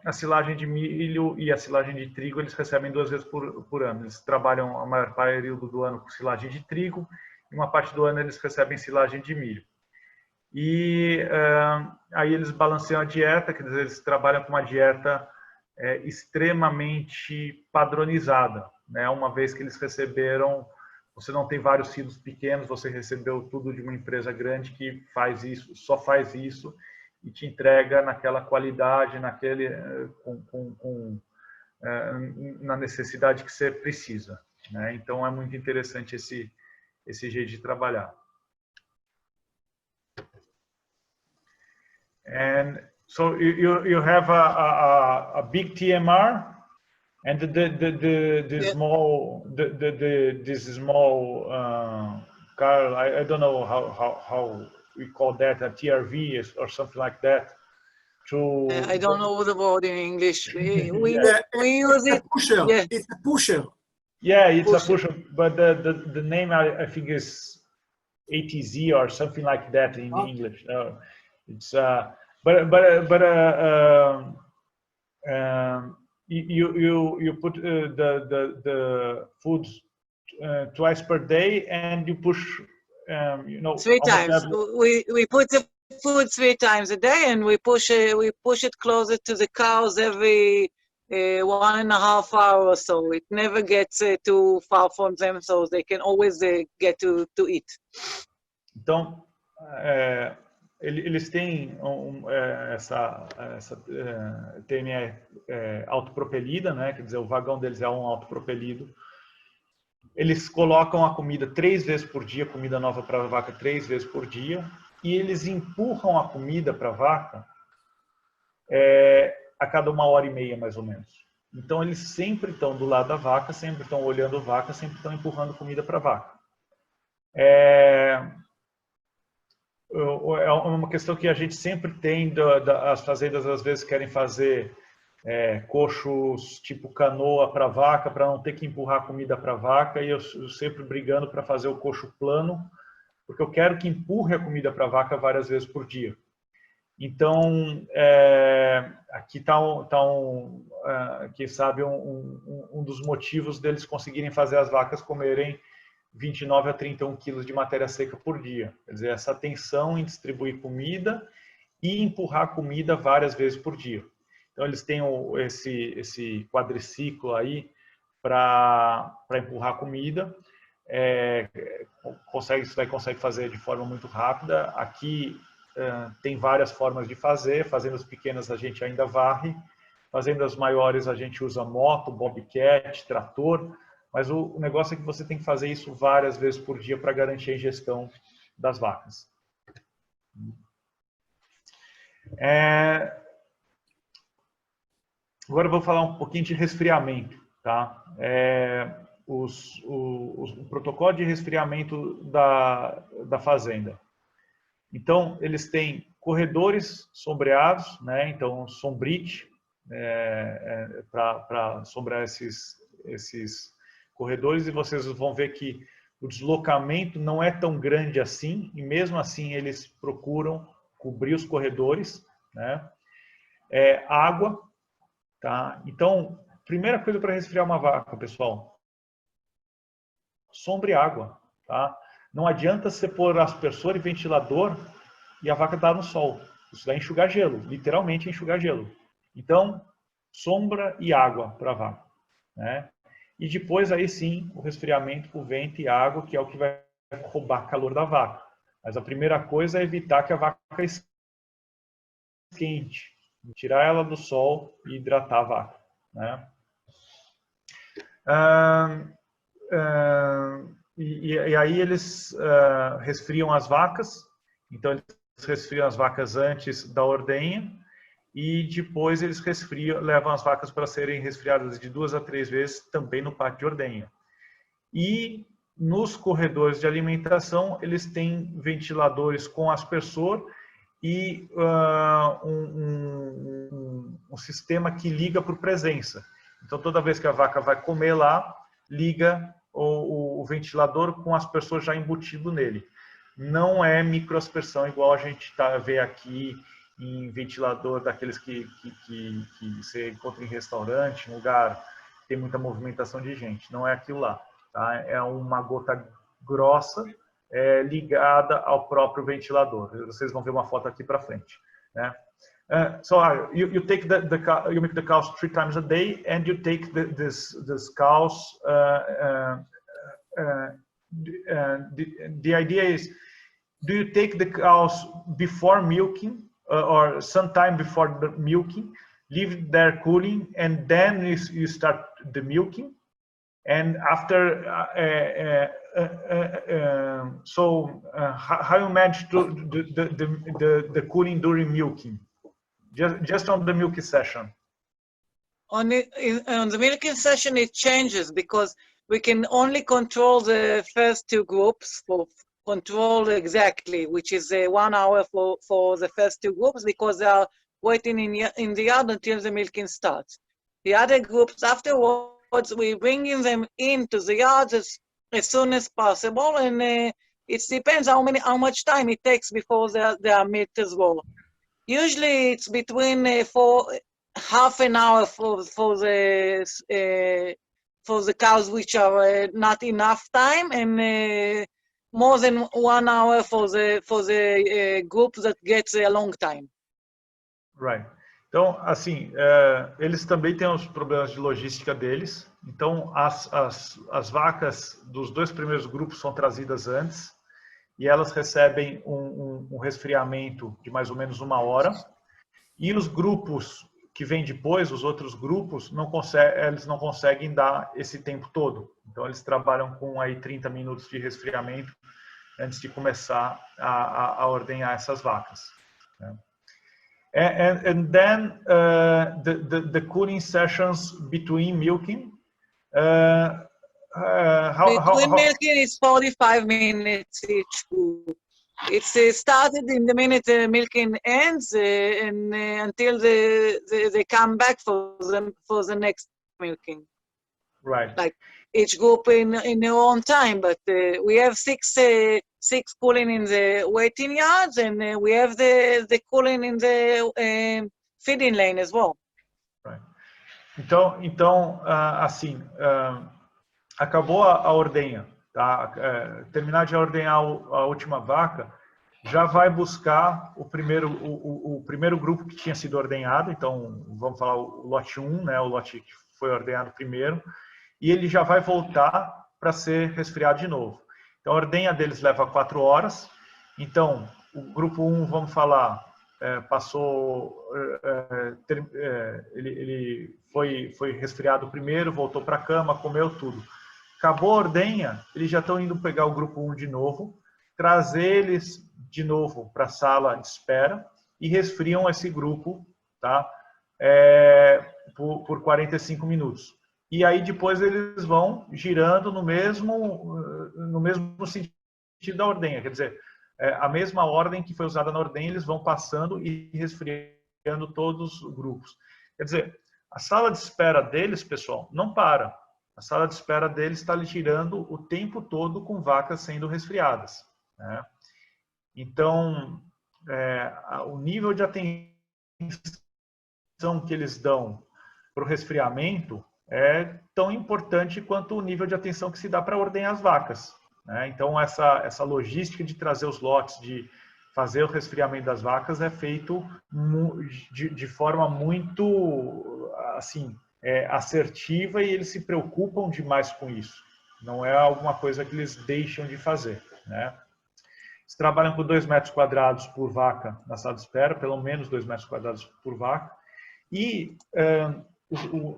a silagem de milho e a silagem de trigo eles recebem 2 vezes por ano. Eles trabalham a maior período do ano com silagem de trigo e uma parte do ano eles recebem silagem de milho. E aí eles balanceiam a dieta, quer dizer, eles trabalham com uma dieta extremamente padronizada, né? Uma vez que eles receberam, você não tem vários silos pequenos, você recebeu tudo de uma empresa grande que faz isso, só faz isso, e te entrega naquela qualidade, na necessidade que você precisa, né? Então é muito interessante esse jeito de trabalhar. And so you have a big TMR and the small Carl, I don't know how we call that, a TRV or something like that. I don't know the word in English. We use it. Pusher. Yeah. It's a pusher. Yeah, it's a pusher, but the name I think is ATZ or something like that in English. It's you put the food twice per day, and you push, you know, 3 times. We put the food 3 times a day, and we push it closer to the cows every 1.5 hours or so. It never gets too far from them, so they can always get to eat. Então, eles têm essa TME autopropelida, né? Quer dizer, o vagão deles é um autopropelido. Eles colocam a comida 3 vezes por dia, comida nova para a vaca 3 vezes por dia, e eles empurram a comida para a vaca a cada 1h30, mais ou menos. Então, eles sempre estão do lado da vaca, sempre estão olhando a vaca, sempre estão empurrando comida para a vaca. É uma questão que a gente sempre tem, as fazendas às vezes querem fazer coxos tipo canoa para vaca, para não ter que empurrar comida para vaca, e eu sempre brigando para fazer o coxo plano, porque eu quero que empurre a comida para vaca várias vezes por dia. Então, aqui está quem sabe, um dos motivos deles conseguirem fazer as vacas comerem 29 a 31 quilos de matéria seca por dia. Quer dizer, essa atenção em distribuir comida e empurrar comida várias vezes por dia. Então, eles têm esse quadriciclo aí para empurrar comida. Isso daí consegue fazer de forma muito rápida. Aqui tem várias formas de fazer. Fazendas pequenas a gente ainda varre. Fazendas maiores a gente usa moto, bobcat, trator. Mas o negócio é que você tem que fazer isso várias vezes por dia para garantir a ingestão das vacas. Agora eu vou falar um pouquinho de resfriamento, tá? O protocolo de resfriamento da fazenda. Então, eles têm corredores sombreados, né? Então, sombrite, para sombrear esses corredores, e vocês vão ver que o deslocamento não é tão grande assim, e mesmo assim eles procuram cobrir os corredores, né? Água, tá? Então, primeira coisa para resfriar uma vaca, pessoal, sombra e água, tá? Não adianta você pôr aspersor e ventilador e a vaca estar no sol. Isso vai enxugar gelo, literalmente enxugar gelo. Então, sombra e água para a vaca, né? E depois, aí sim, o resfriamento com vento e água, que é o que vai roubar calor da vaca. Mas a primeira coisa é evitar que a vaca esquente. Tirar ela do sol e hidratar a vaca, né? E aí eles resfriam as vacas. Então, eles resfriam as vacas antes da ordenha. E depois eles levam as vacas para serem resfriadas de 2 a 3 vezes também no pátio de ordenha. E nos corredores de alimentação, eles têm ventiladores com aspersor e um sistema que liga por presença. Então, toda vez que a vaca vai comer lá, liga o ventilador com aspersor já embutido nele. Não é microaspersão igual a gente vê aqui em ventilador daqueles que você encontra em restaurante, em lugar que tem muita movimentação de gente. Não é aquilo lá, tá? É uma gota grossa ligada ao próprio ventilador. Vocês vão ver uma foto aqui para frente, né? So you make the cows 3 times a day, and you take this cows. The idea is, do you take the cows before milking? Or sometime before the milking, leave there cooling, and then you start the milking. And after, how you manage the cooling during milking? Just on the milking session. On the milking session, it changes because we can only control the first 2 groups for control exactly, which is 1 hour for the first two groups, because they are waiting in the yard until the milking starts. The other groups afterwards, we bringing them into the yards as soon as possible, and it depends how much time it takes before they are milked as well. Usually it's between half an hour for the cows which are not enough time, and more than 1 hour for the group that gets a long time. Right. Então, assim, eles também têm os problemas de logística deles. Então, as vacas dos dois primeiros grupos são trazidas antes e elas recebem um resfriamento de mais ou menos 1 hora. E os grupos que vêm depois, os outros grupos, eles não conseguem dar esse tempo todo. Então, eles trabalham com aí 30 minutos de resfriamento antes de começar a ordenhar essas vacas, né? And then the cooling sessions between milking. Between milking is 45 minutes each group. It's started in the minute the milking ends, and until they come back for the next milking. Right. Like each group in their own time, but we have six cooling in the waiting yards, and we have the cooling in the feeding lane as well. Right. Então assim, acabou a ordenha, tá? Terminar de ordenhar a última vaca, já vai buscar o primeiro grupo que tinha sido ordenhado. Então, vamos falar o lote 1, né? O lote que foi ordenhado primeiro, e ele já vai voltar para ser resfriado de novo. Então, a ordenha deles leva 4 horas. Então, o grupo 1, vamos falar, ele foi resfriado primeiro, voltou para a cama, comeu tudo. Acabou a ordenha, eles já estão indo pegar o grupo 1 de novo, trazer eles de novo para a sala de espera e resfriam esse grupo, tá? Por 45 minutos. E aí depois eles vão girando no mesmo sentido da ordenha, quer dizer, a mesma ordem que foi usada na ordenha, eles vão passando e resfriando todos os grupos. Quer dizer, a sala de espera deles, pessoal, não para. A sala de espera deles está girando o tempo todo com vacas sendo resfriadas, né? Então, o nível de atenção que eles dão para o resfriamento é tão importante quanto o nível de atenção que se dá para ordenhar as vacas, né? Então, essa logística de trazer os lotes, de fazer o resfriamento das vacas é feito de forma muito, assim, assertiva, e eles se preocupam demais com isso. Não é alguma coisa que eles deixam de fazer, né? Eles trabalham com 2 metros quadrados por vaca na sala de espera, pelo menos 2 metros quadrados por vaca. E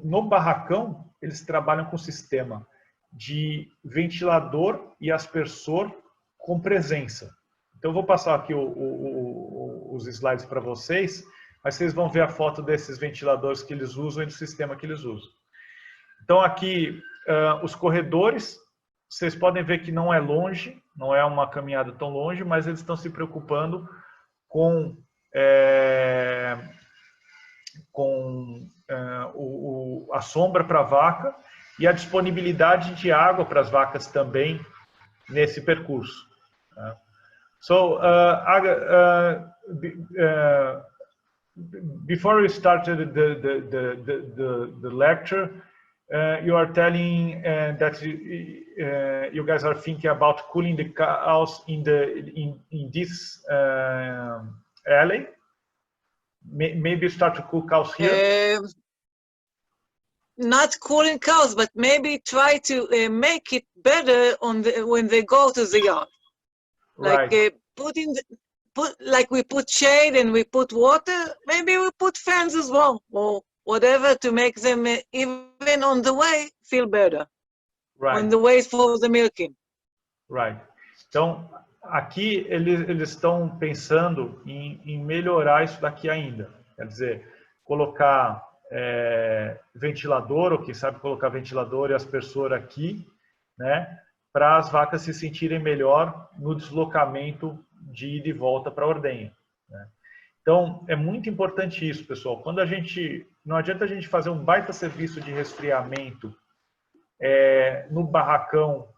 no barracão, eles trabalham com sistema de ventilador e aspersor com presença. Então, eu vou passar aqui os slides para vocês, mas vocês vão ver a foto desses ventiladores que eles usam e do sistema que eles usam. Então, aqui, os corredores, vocês podem ver que não é longe, não é uma caminhada tão longe, mas eles estão se preocupando com a sombra para a vaca e a disponibilidade de água para as vacas também nesse percurso. So, before we started the lecture, you are telling that you guys are thinking about cooling the cows in this alley. Maybe start to cool cows here. Not cooling cows, but maybe try to make it better when they go to the yard. Like Right. like we put shade and we put water. Maybe we put fans as well, or whatever, to make them even on the way feel better. Right. On the way for the milking. Right. Então, aqui eles estão pensando em melhorar isso daqui ainda. Quer dizer, colocar ventilador, ou quem sabe colocar ventilador e aspersor aqui, né? para as vacas se sentirem melhor no deslocamento de ida e volta para a ordenha, né? Então, é muito importante isso, pessoal. Quando não adianta a gente fazer um baita serviço de resfriamento no barracão,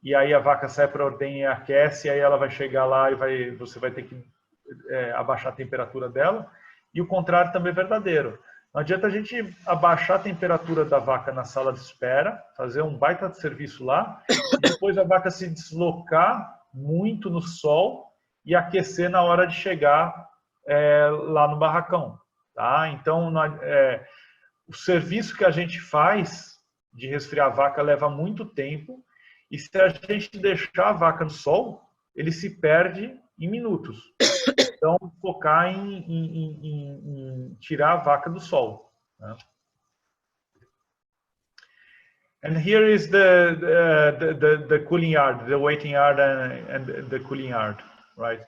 e aí a vaca sai para a ordenha e aquece, e aí ela vai chegar lá e você vai ter que abaixar a temperatura dela. E o contrário também é verdadeiro. Não adianta a gente abaixar a temperatura da vaca na sala de espera, fazer um baita de serviço lá, e depois a vaca se deslocar muito no sol e aquecer na hora de chegar lá no barracão. Tá? Então, o serviço que a gente faz de resfriar a vaca leva muito tempo, e se a gente deixar a vaca no sol, ele se perde em minutos. Então, focar em tirar a vaca do sol, né? And here is the cooling yard, the waiting yard and the cooling yard, right?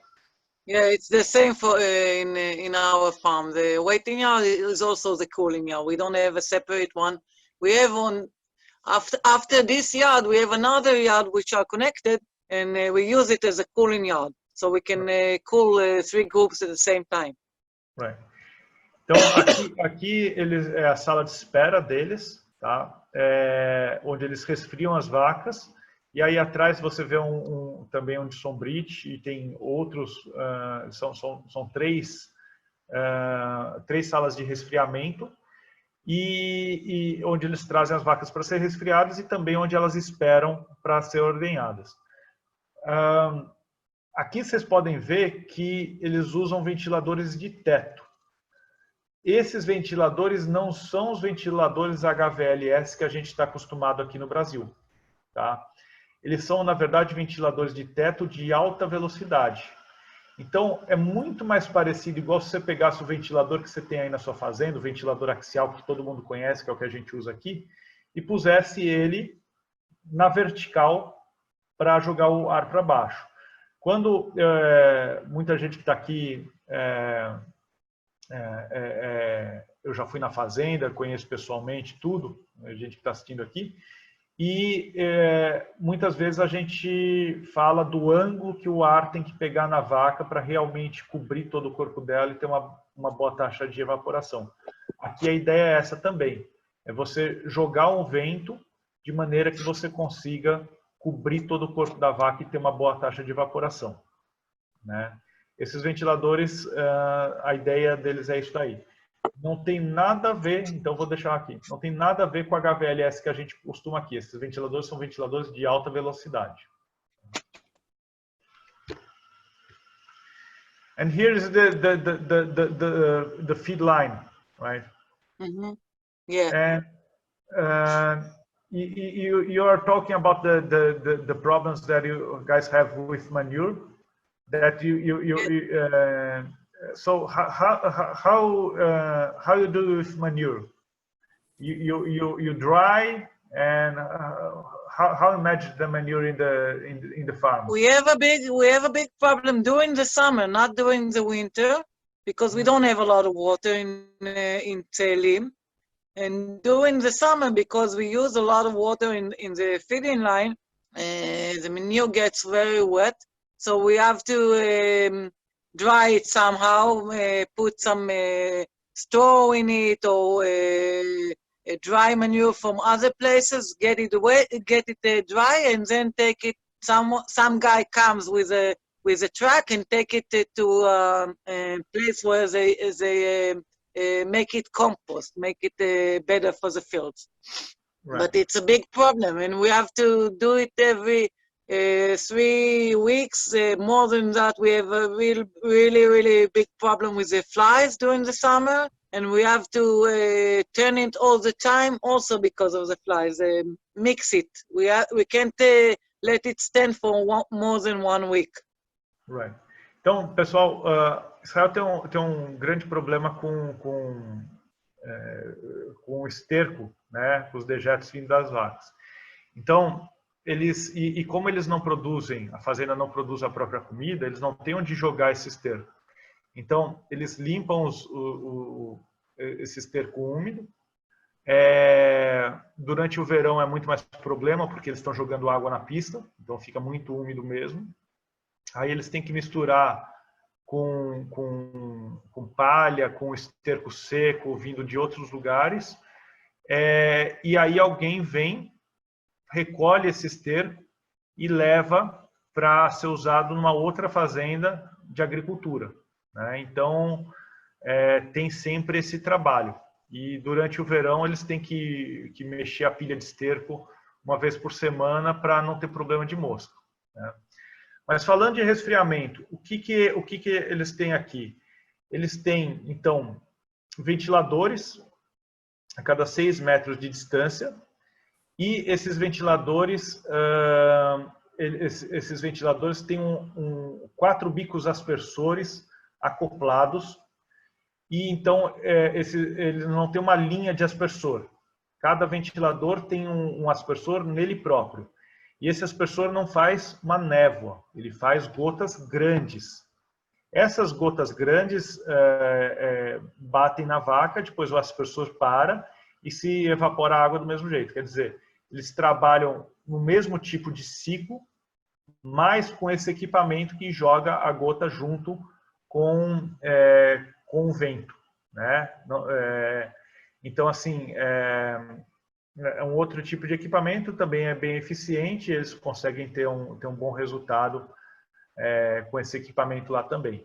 Yeah, it's the same for in our farm. The waiting yard is also the cooling yard. We don't have a separate one. We have one after this yard. We have another yard which are connected, and we use it as a cooling yard, so we can cool 3 groups at the same time. Right. Então aqui é a sala de espera deles, tá? Onde eles resfriam as vacas. E aí atrás você vê também um de sombrite, e tem outros, são três salas de resfriamento, e onde eles trazem as vacas para ser resfriadas, e também onde elas esperam para ser ordenhadas. Aqui vocês podem ver que eles usam ventiladores de teto. Esses ventiladores não são os ventiladores HVLS que a gente está acostumado aqui no Brasil, tá? Eles são, na verdade, ventiladores de teto de alta velocidade. Então, é muito mais parecido, igual se você pegasse o ventilador que você tem aí na sua fazenda, o ventilador axial que todo mundo conhece, que é o que a gente usa aqui, e pusesse ele na vertical para jogar o ar para baixo. Quando muita gente que está aqui, eu já fui na fazenda, conheço pessoalmente tudo, a gente que está assistindo aqui, e muitas vezes a gente fala do ângulo que o ar tem que pegar na vaca para realmente cobrir todo o corpo dela e ter uma boa taxa de evaporação. Aqui a ideia é essa também, é você jogar um vento de maneira que você consiga cobrir todo o corpo da vaca e ter uma boa taxa de evaporação, né? Esses ventiladores, a ideia deles é isso aí. Não tem nada a ver, então vou deixar aqui, não tem nada a ver com a HVLS que a gente costuma aqui. Esses ventiladores são ventiladores de alta velocidade. And here is the feed line, right? Mm-hmm. Yeah. And you are talking about the problems that you guys have with manure, that so how you do with manure? You dry, and how you manage the manure in the farm? We have a big problem during the summer, not during the winter, because we don't have a lot of water in Tselim. And during the summer, because we use a lot of water in the feeding line, the manure gets very wet. So we have to dry it somehow, put some straw in it, or dry manure from other places, get it dry, and then take it. Some guy comes with a truck and take it to a place where they make it compost, make it better for the fields. Right. But it's a big problem, and we have to do it every 3 weeks. More than that, we have a really big problem with the flies during the summer, and we have to turn it all the time, also because of the flies. Mix it. We can't let it stand for more than 1 week. Right. Então, pessoal, Israel tem um grande problema com o esterco, né, com os dejetos vindos das vacas. Então, e como eles não produzem, a fazenda não produz a própria comida, eles não têm onde jogar esse esterco. Então, eles limpam esse esterco úmido, Durante o verão é muito mais problema, porque eles estão jogando água na pista, então fica muito úmido mesmo. Aí eles têm que misturar com palha, com esterco seco, vindo de outros lugares. E aí alguém vem, recolhe esse esterco e leva para ser usado numa outra fazenda de agricultura, né? Então, tem sempre esse trabalho. E durante o verão eles têm que mexer a pilha de esterco uma vez por semana para não ter problema de mosca, né? Mas falando de resfriamento, o que eles têm aqui? Eles têm, então, ventiladores a cada 6 metros de distância, e esses ventiladores, têm 4 bicos aspersores acoplados, e então eles não têm uma linha de aspersor. Cada ventilador tem um aspersor nele próprio. E esse aspersor não faz uma névoa, ele faz gotas grandes. Essas gotas grandes batem na vaca, depois o aspersor para e se evapora a água do mesmo jeito. Quer dizer, eles trabalham no mesmo tipo de ciclo, mas com esse equipamento que joga a gota junto com o vento, né? Então, assim, é um outro tipo de equipamento, também é bem eficiente, eles conseguem ter um bom resultado com esse equipamento lá também.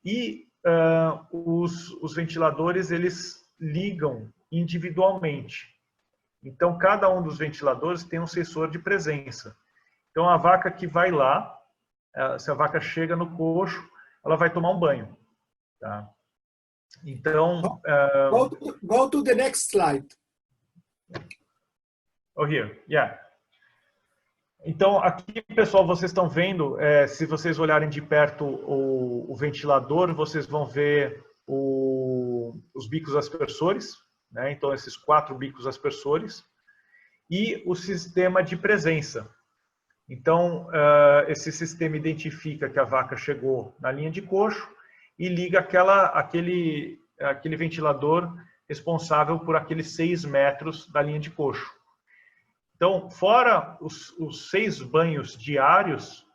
E os ventiladores, eles ligam individualmente. Então, cada um dos ventiladores tem um sensor de presença. Então, a vaca que vai lá, se a vaca chega no coxo, ela vai tomar um banho, tá? Então... Go to the next slide. Oh, here, yeah. Então, aqui, pessoal, vocês estão vendo, se vocês olharem de perto o ventilador, vocês vão ver os bicos aspersores, né? Então, esses 4 bicos aspersores, e o sistema de presença. Então, esse sistema identifica que a vaca chegou na linha de coxo e liga aquele ventilador responsável por aqueles 6 metros da linha de coxo. Então, fora os 6 banhos diários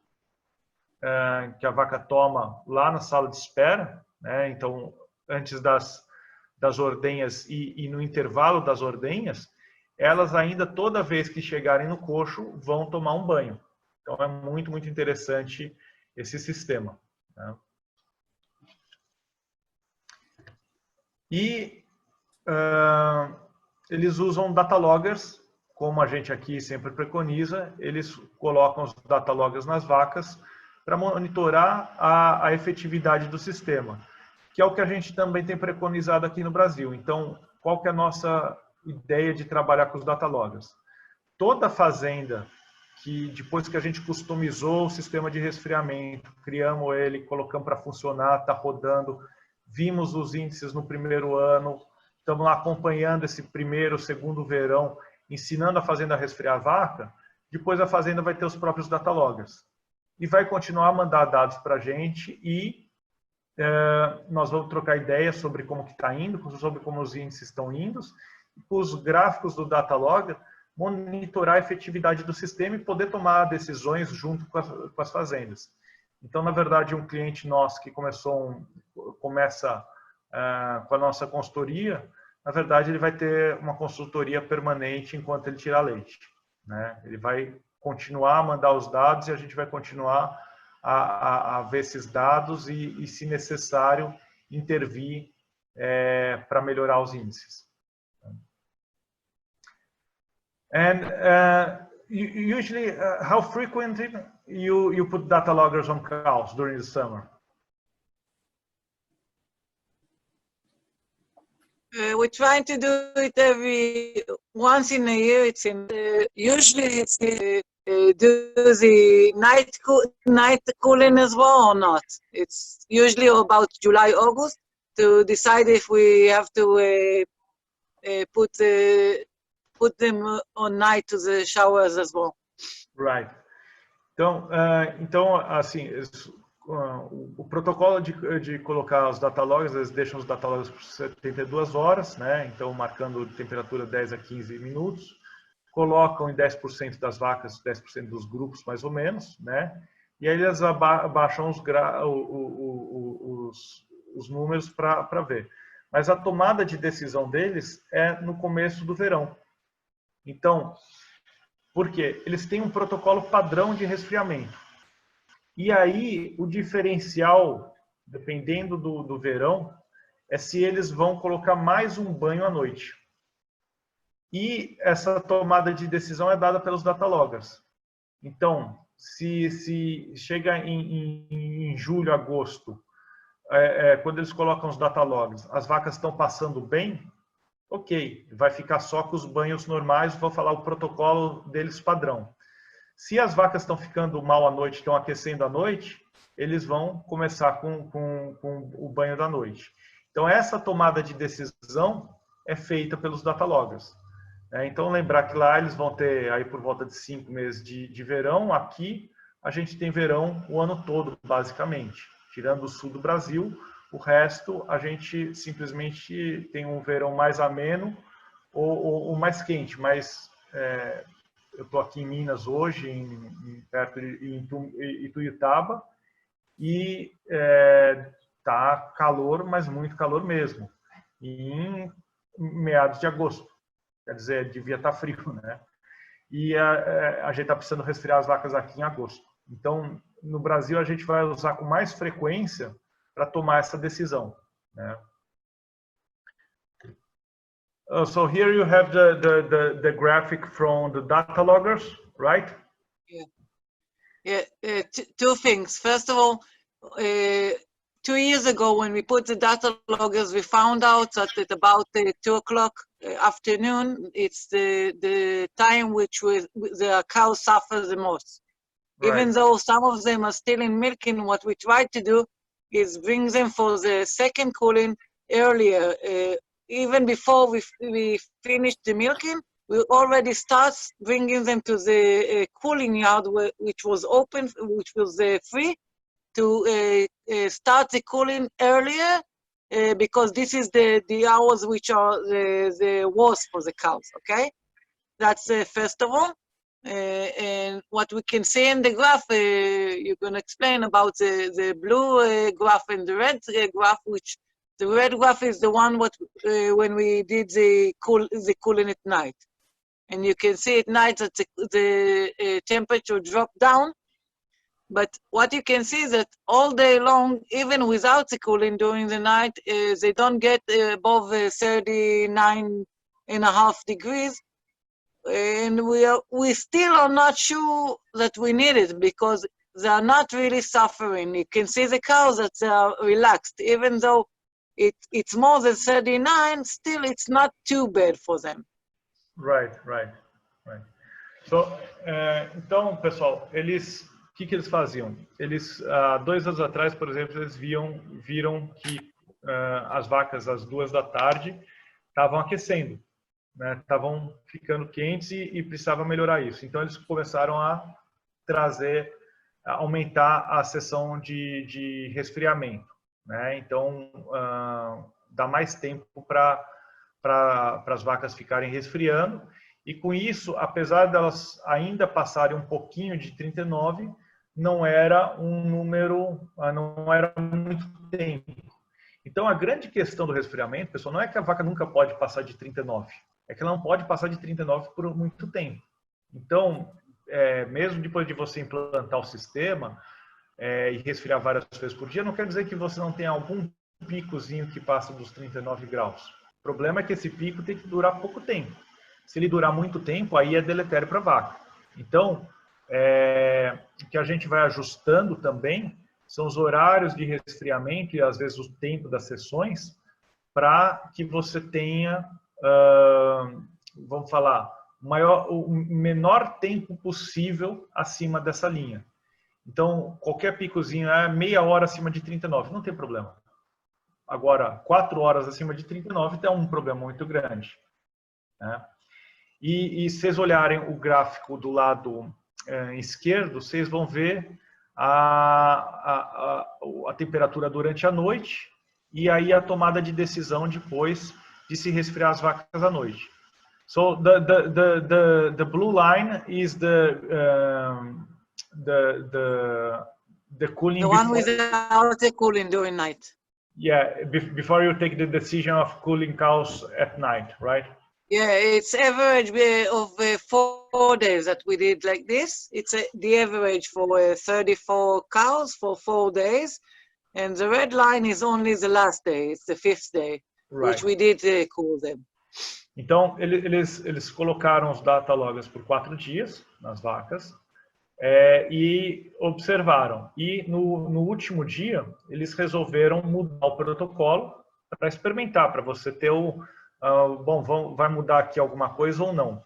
que a vaca toma lá na sala de espera, né? Então, antes das ordenhas e no intervalo das ordenhas, elas ainda, toda vez que chegarem no coxo, vão tomar um banho. Então, é muito, muito interessante esse sistema, né? E eles usam data loggers, como a gente aqui sempre preconiza. Eles colocam os data loggers nas vacas para monitorar a efetividade do sistema, que é o que a gente também tem preconizado aqui no Brasil. Então, qual que é a nossa ideia de trabalhar com os data loggers? Toda fazenda que, depois que a gente customizou o sistema de resfriamento, criamos ele, colocamos para funcionar, está rodando, vimos os índices no primeiro ano, estamos lá acompanhando esse primeiro, segundo verão, ensinando a fazenda a resfriar a vaca, depois a fazenda vai ter os próprios data loggers. E vai continuar a mandar dados para a gente e nós vamos trocar ideias sobre como que está indo, sobre como os índices estão indo, e com os gráficos do data logger, monitorar a efetividade do sistema e poder tomar decisões junto com as fazendas. Então, na verdade, um cliente nosso que começa com a nossa consultoria, na verdade, ele vai ter uma consultoria permanente enquanto ele tira leite, né? Ele vai continuar a mandar os dados e a gente vai continuar a ver esses dados e, se necessário, intervir para melhorar os índices. And usually, how frequently you put data loggers on cows during the summer? We're trying to do it once in a year. Usually it's do the night cooling as well or not. It's usually about July, August to decide if we have to put them on night to the showers as well. Right. Então, assim, o protocolo de colocar os datalogs, eles deixam os datalogs por 72 horas, né? Então, marcando temperatura 10 a 15 minutos, colocam em 10% das vacas, 10% dos grupos, mais ou menos, né? E aí eles abaixam os números para ver. Mas a tomada de decisão deles é no começo do verão. Então, por quê? Eles têm um protocolo padrão de resfriamento. E aí, o diferencial, dependendo do verão, é se eles vão colocar mais um banho à noite. E essa tomada de decisão é dada pelos dataloggers. Então, se chega em julho, agosto, quando eles colocam os datalogs, as vacas estão passando bem, ok, vai ficar só com os banhos normais, vou falar o protocolo deles padrão. Se as vacas estão ficando mal à noite, estão aquecendo à noite, eles vão começar com o banho da noite. Então, essa tomada de decisão é feita pelos dataloggers. Então, lembrar que lá eles vão ter aí por volta de 5 meses de verão. Aqui, a gente tem verão o ano todo, basicamente. Tirando o sul do Brasil, o resto a gente simplesmente tem um verão mais ameno ou mais quente, mas... eu estou aqui em Minas hoje, perto de Ituiutaba, e tá calor, mas muito calor mesmo. E em meados de agosto, quer dizer, devia estar frio, né? E a gente está precisando resfriar as vacas aqui em agosto. Então, no Brasil, a gente vai usar com mais frequência para tomar essa decisão, né? So here you have the graphic from the data loggers, right? Yeah. Two things. First of all, 2 years ago, when we put the data loggers, we found out that at about 2 o'clock afternoon, it's the time which the cows suffer the most. Right. Even though some of them are still in milking, what we try to do is bring them for the second cooling earlier. Even before we finish the milking, we already start bringing them to the cooling yard, which was open, which was free, to start the cooling earlier, because this is the hours which are the worst for the cows, okay? That's first of all. And what we can see in the graph, you're going to explain about the blue graph and the red graph, which the red graph is the one when we did the cooling at night. And you can see at night that the temperature dropped down. But what you can see is that all day long, even without the cooling during the night, they don't get above 39.5 degrees. And we still are not sure that we need it, because they are not really suffering. You can see the cows that they are relaxed, even though it's more than 39, still it's not too bad for them. Right. So, então, pessoal, o que eles faziam? Eles, 2 anos atrás, por exemplo, eles viram que as vacas às 2 da tarde estavam aquecendo, né? Estavam ficando quentes e precisava melhorar isso. Então, eles começaram a aumentar a sessão de resfriamento, né? Então, dá mais tempo para as vacas ficarem resfriando. E com isso, apesar delas ainda passarem um pouquinho de 39, não era um número, não era muito tempo. Então, a grande questão do resfriamento, pessoal, não é que a vaca nunca pode passar de 39, é que ela não pode passar de 39 por muito tempo. Então, mesmo depois de você implantar o sistema e resfriar várias vezes por dia, não quer dizer que você não tenha algum picozinho que passa dos 39 graus. O problema é que esse pico tem que durar pouco tempo. Se ele durar muito tempo, aí é deletério para a vaca. Então, o que a gente vai ajustando também são os horários de resfriamento e, às vezes, o tempo das sessões, para que você tenha, vamos falar, o menor tempo possível acima dessa linha. Então, qualquer picozinho meia hora acima de 39, não tem problema. Agora, 4 horas acima de 39 é um problema muito grande, né? E se vocês olharem o gráfico do lado esquerdo, vocês vão ver a temperatura durante a noite e aí a tomada de decisão depois de se resfriar as vacas à noite. So the blue line is the cooling. The one without the cooling during night. Yeah, before you take the decision of cooling cows at night, right? Yeah, it's average of 4 days that we did like this. It's the average for 34 cows for 4 days. And the red line is only the last day. It's the 5th day, Right. which we did cool them. Então, eles colocaram os data loggers por 4 dias nas vacas e observaram. E no último dia, eles resolveram mudar o protocolo para experimentar, para você ter vai mudar aqui alguma coisa ou não.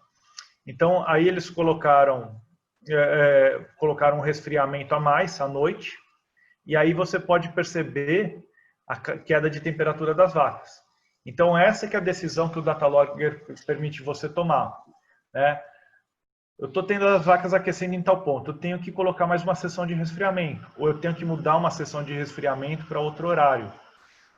Então, aí eles colocaram um resfriamento a mais à noite, e aí você pode perceber a queda de temperatura das vacas. Então, essa que é a decisão que o Data Logger permite você tomar, né? Eu estou tendo as vacas aquecendo em tal ponto, eu tenho que colocar mais uma sessão de resfriamento, ou eu tenho que mudar uma sessão de resfriamento para outro horário.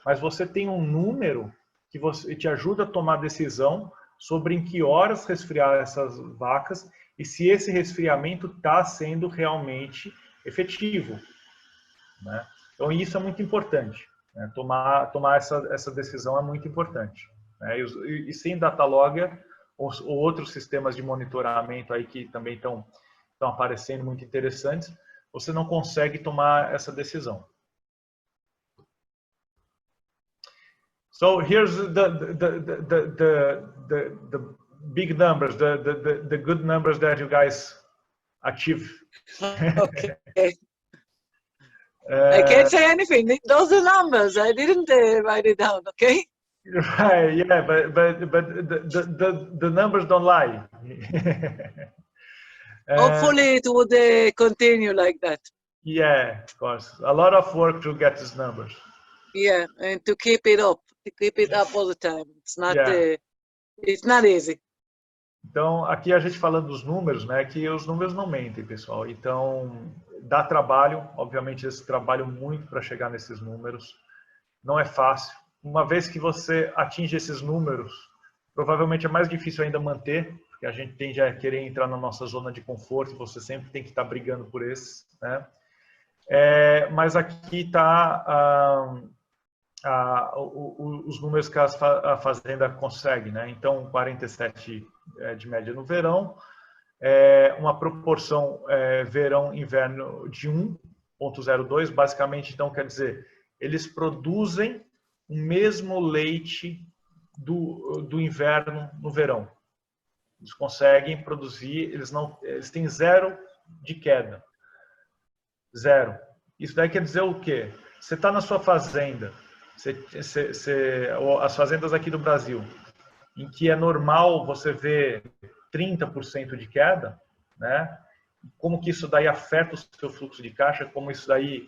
Mas você tem um número que te ajuda a tomar decisão sobre em que horas resfriar essas vacas e se esse resfriamento está sendo realmente efetivo, né? Então, isso é muito importante. Tomar essa decisão é muito importante, né? E sem Data Logger ou outros sistemas de monitoramento aí que também estão aparecendo muito interessantes, você não consegue tomar essa decisão. So here's the big numbers, the good numbers that you guys achieve. Okay. I can't say anything. Those are numbers. I didn't write it down. Okay. Right. Yeah, but the numbers don't lie. Hopefully, it would continue like that. Yeah, of course. A lot of work to get these numbers. Yeah, and to keep it up all the time. It's not. Yeah. It's not easy. Então, aqui a gente falando dos números, né, que os números não mentem, pessoal. Então, dá trabalho, obviamente, esse trabalho muito para chegar nesses números. Não é fácil. Uma vez que você atinge esses números, provavelmente é mais difícil ainda manter, porque a gente tende a querer entrar na nossa zona de conforto e você sempre tem que estar brigando por esses, né? Mas aqui está os números que a fazenda consegue, né? Então, 47 de média no verão, uma proporção verão-inverno de 1,02, basicamente, então, quer dizer, eles produzem o mesmo leite do inverno no verão. Eles conseguem produzir, eles têm 0 de queda. 0. Isso daí quer dizer o quê? Você está na sua fazenda, as fazendas aqui do Brasil, em que é normal você ver 30% de queda, né? Como que isso daí afeta o seu fluxo de caixa, como isso daí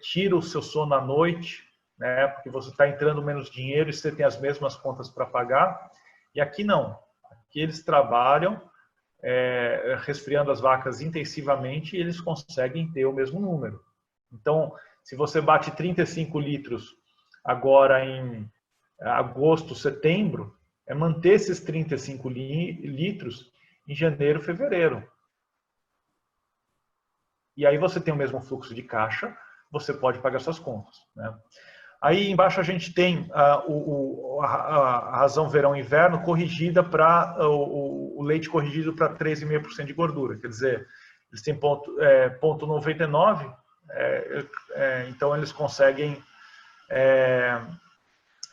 tira o seu sono à noite, né? Porque você está entrando menos dinheiro e você tem as mesmas contas para pagar. E aqui não. Aqui eles trabalham resfriando as vacas intensivamente e eles conseguem ter o mesmo número. Então, se você bate 35 litros agora em agosto, setembro, é manter esses 35 litros em janeiro, fevereiro. E aí você tem o mesmo fluxo de caixa, você pode pagar suas contas, né? Aí embaixo a gente tem a razão verão-inverno corrigida para o leite corrigido para 13,5% de gordura. Quer dizer, eles têm ponto 99, então eles conseguem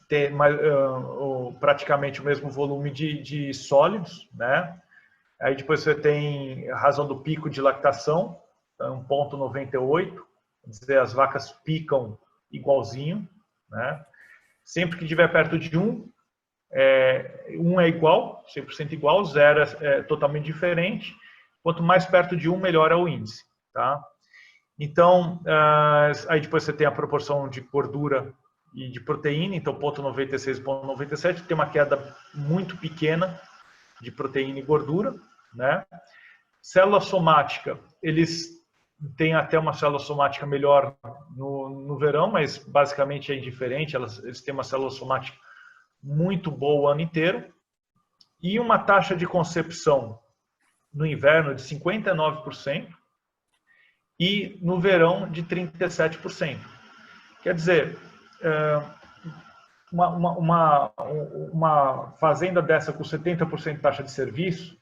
ter praticamente o mesmo volume de sólidos, né? Aí depois você tem a razão do pico de lactação, 1,98, quer dizer, as vacas picam igualzinho, né? Sempre que estiver perto de 1, 1 é igual, 100% igual, 0 é totalmente diferente. Quanto mais perto de 1, melhor é o índice, tá? Então, aí depois você tem a proporção de gordura e de proteína, então 0,96 e 0,97, tem uma queda muito pequena de proteína e gordura, né? Célula somática, eles tem até uma célula somática melhor no verão, mas basicamente é indiferente, eles têm uma célula somática muito boa o ano inteiro, e uma taxa de concepção no inverno de 59% e no verão de 37%. Quer dizer, uma fazenda dessa com 70% de taxa de serviço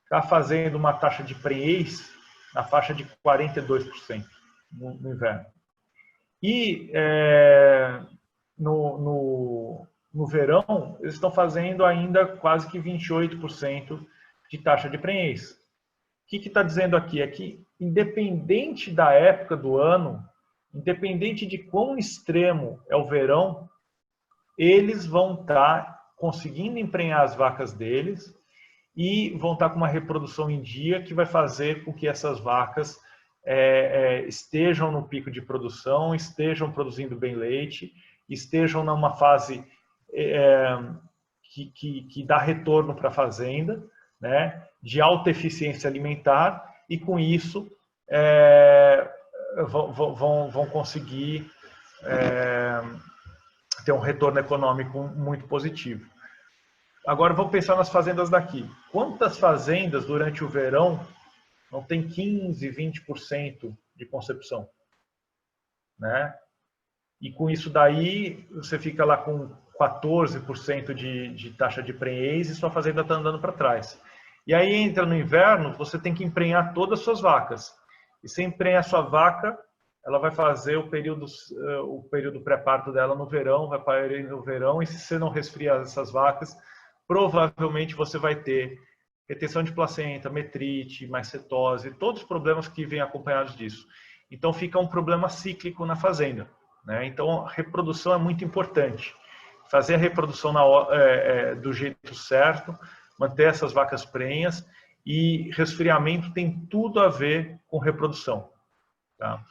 está fazendo uma taxa de prenhez na faixa de 42% no inverno. E no verão, eles estão fazendo ainda quase que 28% de taxa de prenhez. O que está dizendo aqui? É que, independente da época do ano, independente de quão extremo é o verão, eles vão estar conseguindo emprenhar as vacas deles e vão estar com uma reprodução em dia que vai fazer com que essas vacas estejam no pico de produção, estejam produzindo bem leite, estejam numa fase que dá retorno para a fazenda, né, de alta eficiência alimentar, e com isso vão conseguir ter um retorno econômico muito positivo. Agora vamos pensar nas fazendas daqui. Quantas fazendas durante o verão não tem 15, 20% de concepção, né? E com isso daí, você fica lá com 14% de taxa de prenhez e sua fazenda está andando para trás. E aí entra no inverno, você tem que emprenhar todas as suas vacas. E se emprenha a sua vaca, ela vai fazer o período pré-parto dela no verão, vai parir no verão, e se você não resfriar essas vacas, provavelmente você vai ter retenção de placenta, metrite, macetose, todos os problemas que vêm acompanhados disso. Então fica um problema cíclico na fazenda, né? Então a reprodução é muito importante. Fazer a reprodução do jeito certo, manter essas vacas prenhas, e resfriamento tem tudo a ver com reprodução, tá?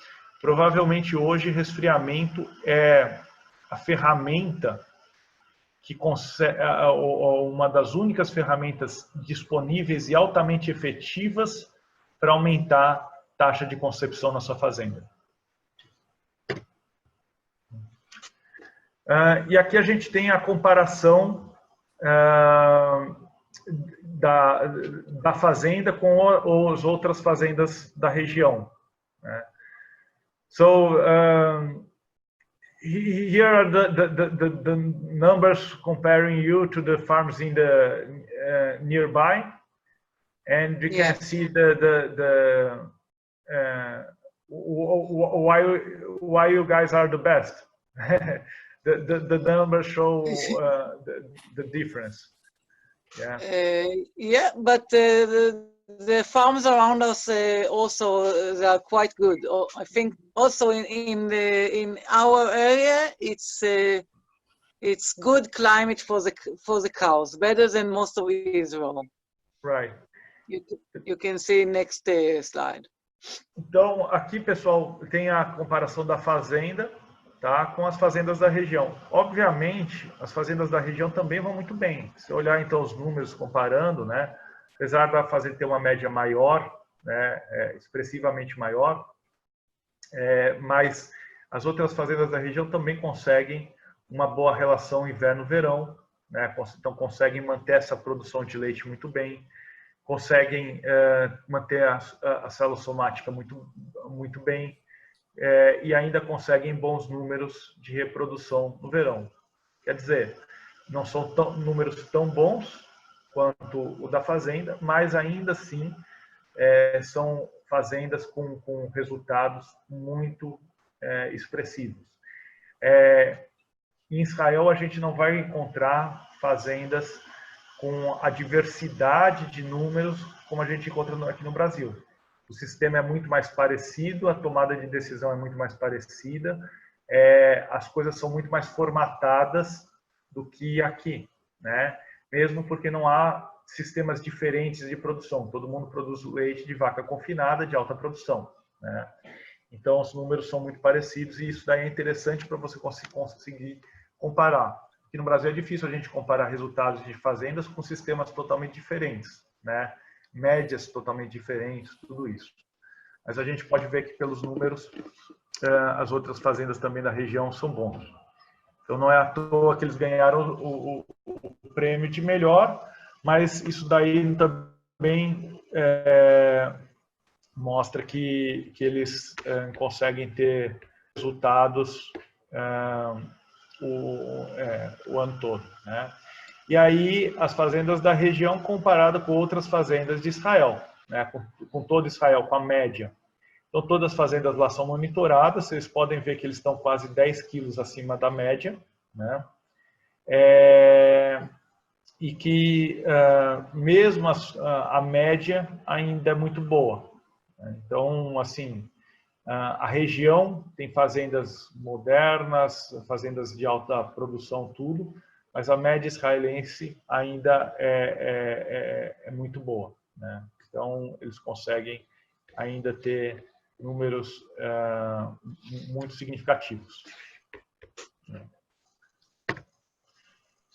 Provavelmente hoje resfriamento é a ferramenta que consegue, uma das únicas ferramentas disponíveis e altamente efetivas para aumentar a taxa de concepção na sua fazenda. E aqui a gente tem a comparação da fazenda com as outras fazendas da região, né? So, here are the numbers comparing you to the farms in the nearby, and you can see why you guys are the best. the numbers show the difference. Yeah, but the farms around us also they are quite good. I think also in our area it's good climate for the cows, better than most of Israel. Right. You can see next slide. Então aqui, pessoal, tem a comparação da fazenda, tá, com as fazendas da região. Obviamente, as fazendas da região também vão muito bem. Se olhar então os números comparando, né, apesar da fazenda ter uma média maior, né, expressivamente maior, mas as outras fazendas da região também conseguem uma boa relação inverno-verão, né, então conseguem manter essa produção de leite muito bem, conseguem manter a célula somática muito bem, e ainda conseguem bons números de reprodução no verão. Quer dizer, não são números tão bons quanto o da fazenda, mas ainda assim são fazendas com resultados muito expressivos. Em Israel, a gente não vai encontrar fazendas com a diversidade de números como a gente encontra aqui no Brasil. O sistema é muito mais parecido, a tomada de decisão é muito mais parecida, as coisas são muito mais formatadas do que aqui, né? Mesmo porque não há sistemas diferentes de produção. Todo mundo produz leite de vaca confinada, de alta produção, né? Então, os números são muito parecidos e isso daí é interessante para você conseguir comparar. Aqui no Brasil é difícil a gente comparar resultados de fazendas com sistemas totalmente diferentes, né? Médias totalmente diferentes, tudo isso. mas a gente pode ver que pelos números as outras fazendas também da região são bons. Então não é à toa que eles ganharam o prêmio de melhor, mas isso daí também mostra que eles conseguem ter resultados o ano todo, né? E aí as fazendas da região comparada com outras fazendas de Israel, né? Com todo Israel, com a média. Então todas as fazendas lá são monitoradas, vocês podem ver que eles estão quase 10 quilos acima da média, né? E que mesmo a média ainda é muito boa. Então, assim, a região tem fazendas modernas, fazendas de alta produção, tudo, mas a média israelense ainda é muito boa, né? Então, eles conseguem ainda ter números muito significativos.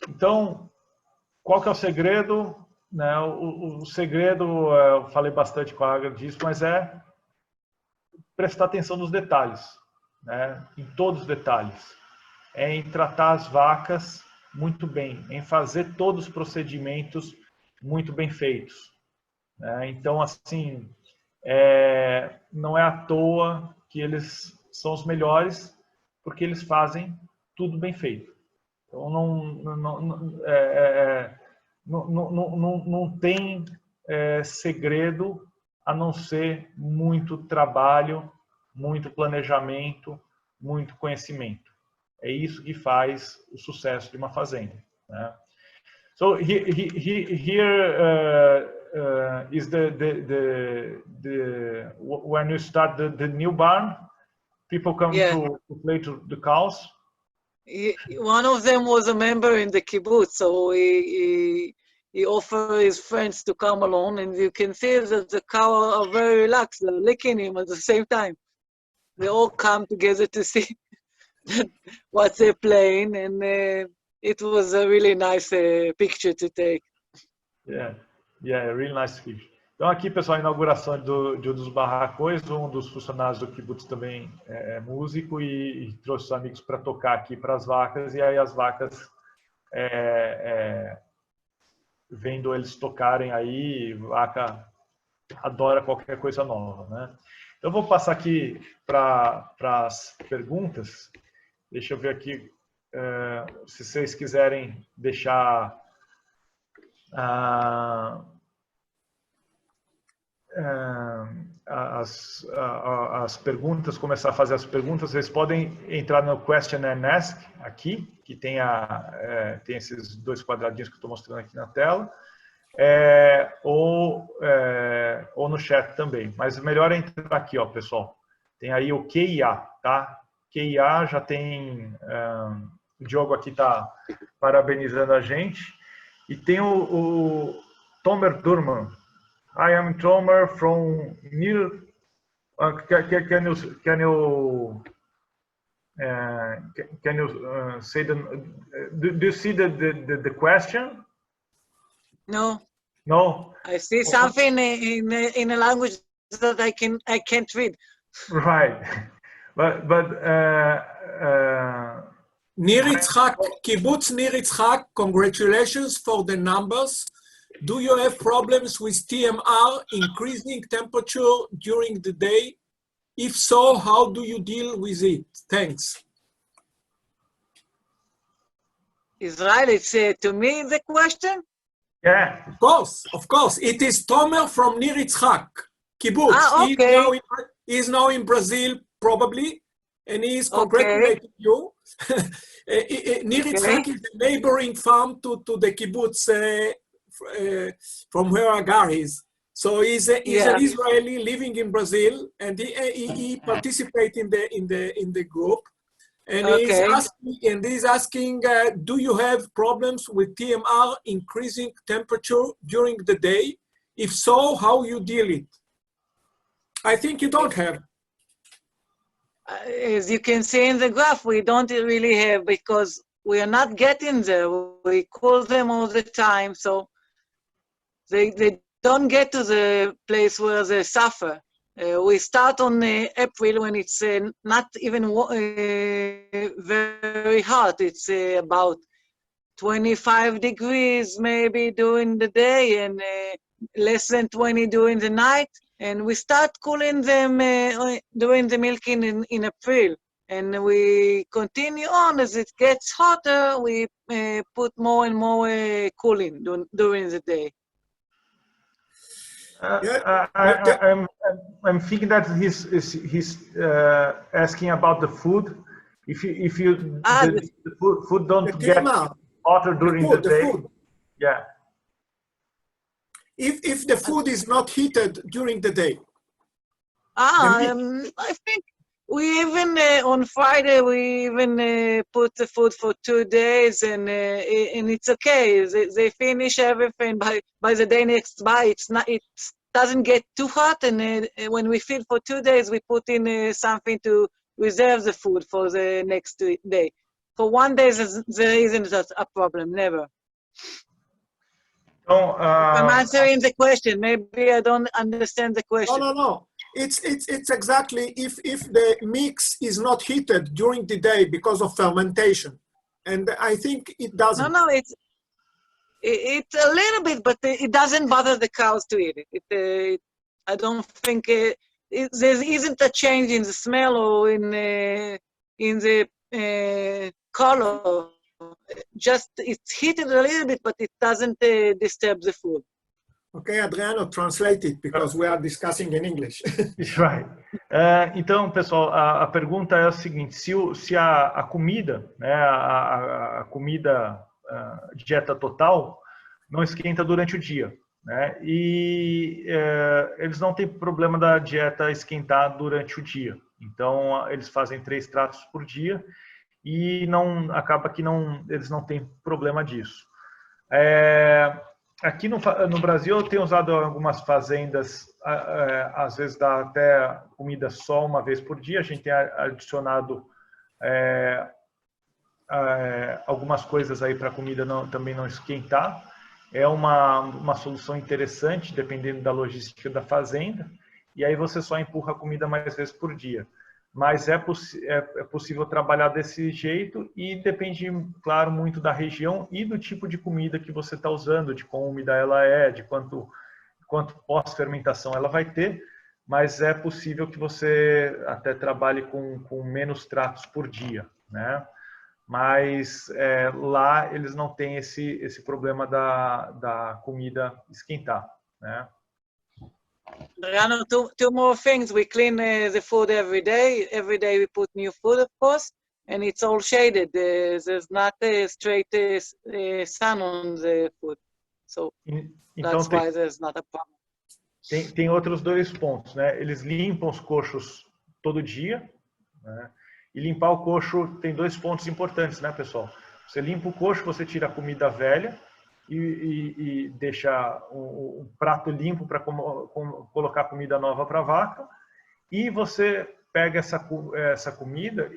Então, qual que é o segredo? Né? O segredo, eu falei bastante com a Agra disso, mas é prestar atenção nos detalhes, né? Em todos os detalhes. É em tratar as vacas muito bem, em fazer todos os procedimentos muito bem feitos, né? Então, assim, não é à toa que eles são os melhores, porque eles fazem tudo bem feito. Então, não tem segredo a não ser muito trabalho, muito planejamento, muito conhecimento. É isso que faz o sucesso de uma fazenda, né? So here is when you start the new barn, people come to play to the cows. One of them was a member in the kibbutz, so he offered his friends to come along, and you can see that the cows are very relaxed. They're licking him at the same time. They all come together to see what they're playing, and it was a really nice picture to take. Yeah, really nice picture. Então aqui, pessoal, a inauguração de um dos barracões, um dos funcionários do kibbutz também é músico e trouxe os amigos para tocar aqui para as vacas, e aí as vacas vendo eles tocarem aí, vaca adora qualquer coisa nova, né? Então vou passar aqui para as perguntas. Deixa eu ver aqui se vocês quiserem deixar as perguntas, começar a fazer as perguntas, vocês podem entrar no Question and Ask aqui, que tem esses dois quadradinhos que eu estou mostrando aqui na tela, ou no chat também. Mas melhor é entrar aqui, ó, pessoal. Tem aí o QIA, tá? QIA já tem... o Diogo aqui está parabenizando a gente. E tem o Tomer Durman. I am Tomer from Near. Can you say do you see the question? No. No. I see something in a language that I can't read. Right, but Nir Yitzhak, Kibbutz Nir Yitzhak, congratulations for the numbers. Do you have problems with TMR, increasing temperature during the day? If so, how do you deal with it? Thanks. Israel, it's to me the question? Yeah. Of course. It is Tomer from Nir Yitzhak, Kibbutz. Ah, okay. He is now in Brazil, probably, and he is congratulating you. Nir Yitzhak is the neighboring farm to the kibbutz from where Agar is. So he's an Israeli living in Brazil, and he participates in the group. And he's asking, do you have problems with TMR increasing temperature during the day? If so, how you deal it? I think you don't have. As you can see in the graph, we don't really have, because we are not getting there. We call them all the time, so they don't get to the place where they suffer. We start on April when it's not even very hot. It's about 25 degrees maybe during the day and less than 20 during the night. And we start cooling them during the milking in April. And we continue on as it gets hotter, we put more and more cooling during the day. I'm thinking that he's asking about the food. If the food don't get hotter during the day. Yeah. If the food is not heated during the day. I think we even on Friday we even put the food for 2 days and it's okay. They finish everything by the day next by. It doesn't get too hot, and when we feed for 2 days, we put in something to reserve the food for the next day. For 1 day, there isn't a problem. Never. I'm answering the question. Maybe I don't understand the question. No. It's exactly if the mix is not heated during the day because of fermentation, and I think it doesn't. No, it's a little bit, but it doesn't bother the cows to eat it. I don't think there isn't a change in the smell or in the color. Just it's heated a little bit, but it doesn't disturb the food. Okay, Adriano, translate it, because we are discussing in English. Right. Então, pessoal, a pergunta é a seguinte: se a comida, né, a comida dieta total, não esquenta durante o dia, né? E eles não têm problema da dieta esquentar durante o dia. Então, eles fazem 3 pratos por dia e acaba que eles não têm problema disso. Aqui no Brasil, eu tenho usado algumas fazendas, às vezes dá até comida só uma vez por dia. A gente tem adicionado algumas coisas aí para a comida também não esquentar. É uma solução interessante, dependendo da logística da fazenda. E aí você só empurra a comida mais vezes por dia. Mas é possível trabalhar desse jeito e depende, claro, muito da região e do tipo de comida que você está usando, de quão úmida ela é, de quanto pós-fermentação ela vai ter, mas é possível que você até trabalhe com menos tratos por dia, né? Mas lá eles não têm esse problema da comida esquentar, né? Adriano, two more things. We clean the food every day. Every day we put new food, of course, and it's all shaded. There's not a straight sun on the food, so that's why there's not a problem. Tem outros 2 pontos, né? Eles limpam os coxos todo dia, né? E limpar o coxo tem 2 pontos importantes, né, pessoal? Você limpa o coxo, você tira a comida velha e deixa um prato limpo para colocar comida nova para a vaca, e você pega essa comida,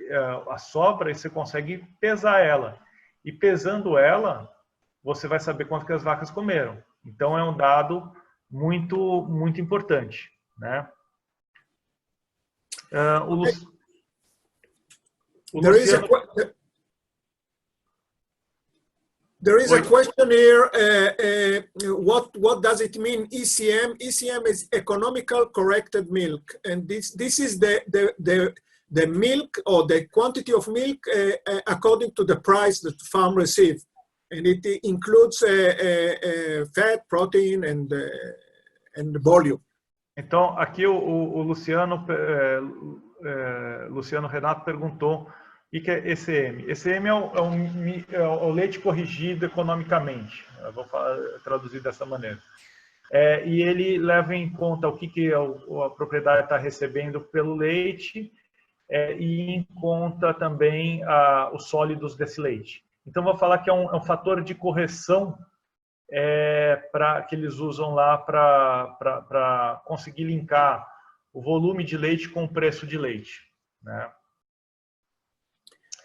a sobra, e você consegue pesar ela. E pesando ela, você vai saber quanto que as vacas comeram. Então é um dado muito, muito importante, né? There is a question here. What does it mean, ECM? ECM is economical corrected milk, and this is the milk, or the quantity of milk according to the price that the farm receives, and it includes fat, protein, and volume. Então, aqui o Luciano Renato perguntou o que é ECM. ECM é o leite corrigido economicamente. Eu vou traduzir dessa maneira. E ele leva em conta o que a propriedade está recebendo pelo leite e em conta também os sólidos desse leite. Então, vou falar que é um fator de correção que eles usam lá para conseguir linkar o volume de leite com o preço de leite, né?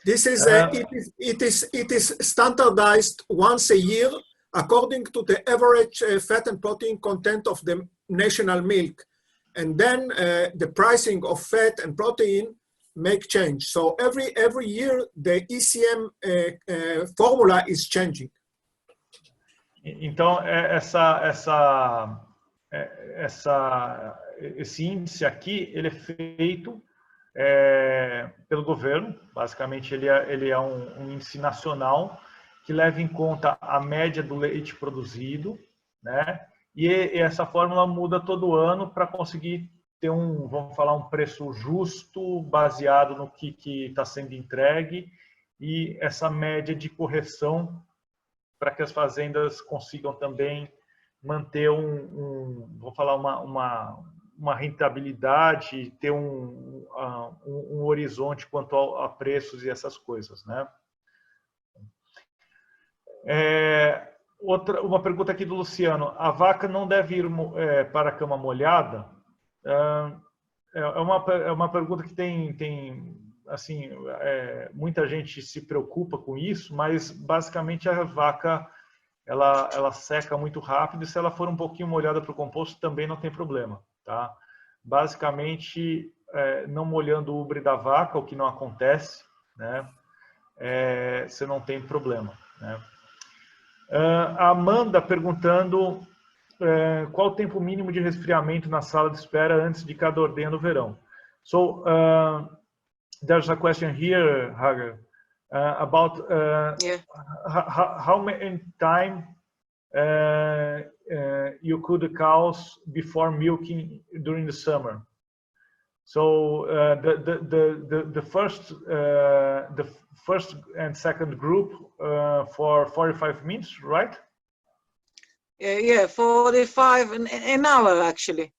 This is it is standardized once a year according to the average fat and protein content of the national milk, and then the pricing of fat and protein make change. So every year the ECM formula is changing. Então, esse índice aqui, ele é feito pelo governo. Basicamente, ele é um índice nacional que leva em conta a média do leite produzido, né? E essa fórmula muda todo ano para conseguir ter vamos falar, um preço justo, baseado no que está sendo entregue, e essa média de correção para que as fazendas consigam também manter vou falar, uma rentabilidade, ter um horizonte quanto a preços e essas coisas, né? Uma pergunta aqui do Luciano: a vaca não deve ir para a cama molhada? É uma pergunta que tem assim, muita gente se preocupa com isso, mas basicamente a vaca ela seca muito rápido, e se ela for um pouquinho molhada para o composto também não tem problema, tá? Basicamente, não molhando o ubre da vaca, o que não acontece, né? Você não tem problema, né? A Amanda perguntando qual o tempo mínimo de resfriamento na sala de espera antes de cada ordenha no verão. So, there's a question here, Hagar, about how many time you could cows before milking during the summer. So the first and second group for 45 minutes, right? Yeah, 45 an hour actually.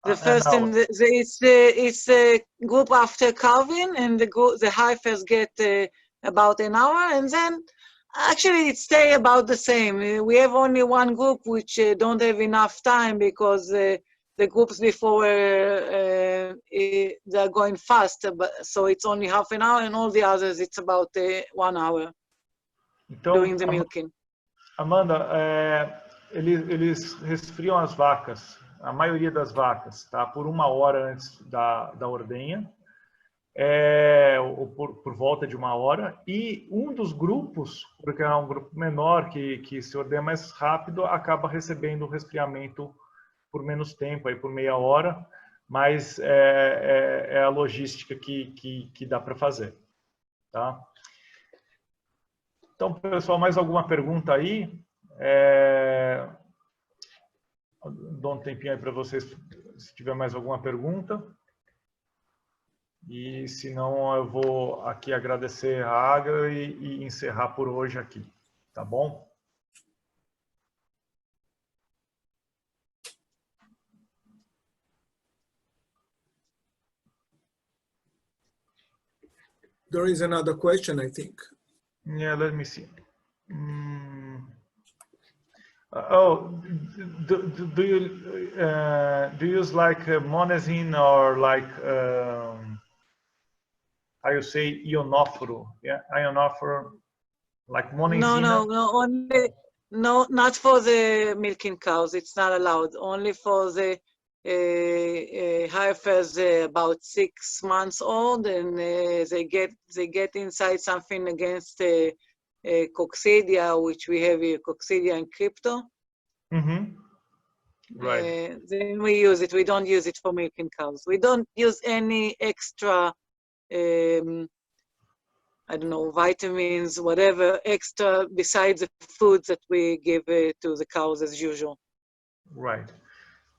The first and it's the group after calving, and the heifers get about an hour, and then actually it stay about the same. We have only one group which don't have enough time, because the groups before they're going fast, so it's only half an hour, and all the others it's about 1 hour doing the milking. Amanda, eles resfriam as vacas, a maioria das vacas, tá? Por 1 hora antes da ordenha, ou por volta de 1 hora, e um dos grupos, porque é um grupo menor que se ordenha mais rápido, acaba recebendo o resfriamento por menos tempo, aí por meia hora, mas é a logística que dá para fazer, tá? Então, pessoal, mais alguma pergunta aí? Dou um tempinho aí para vocês, se tiver mais alguma pergunta. E se não, eu vou aqui agradecer a Agra e encerrar por hoje aqui, tá bom? There is another question, I think. Yeah, let me see. Do you use like monazine or like how you say ionophoro? Yeah, ionophoro, like monazine. No, not for the milking cows. It's not allowed. Only for the heifers about 6 months old, and they get inside something against coccidia, which we have here, coccidia and crypto. Right. Then we use it. We don't use it for milking cows. We don't use any extra, I don't know, vitamins, whatever extra besides the foods that we give to the cows as usual. Right.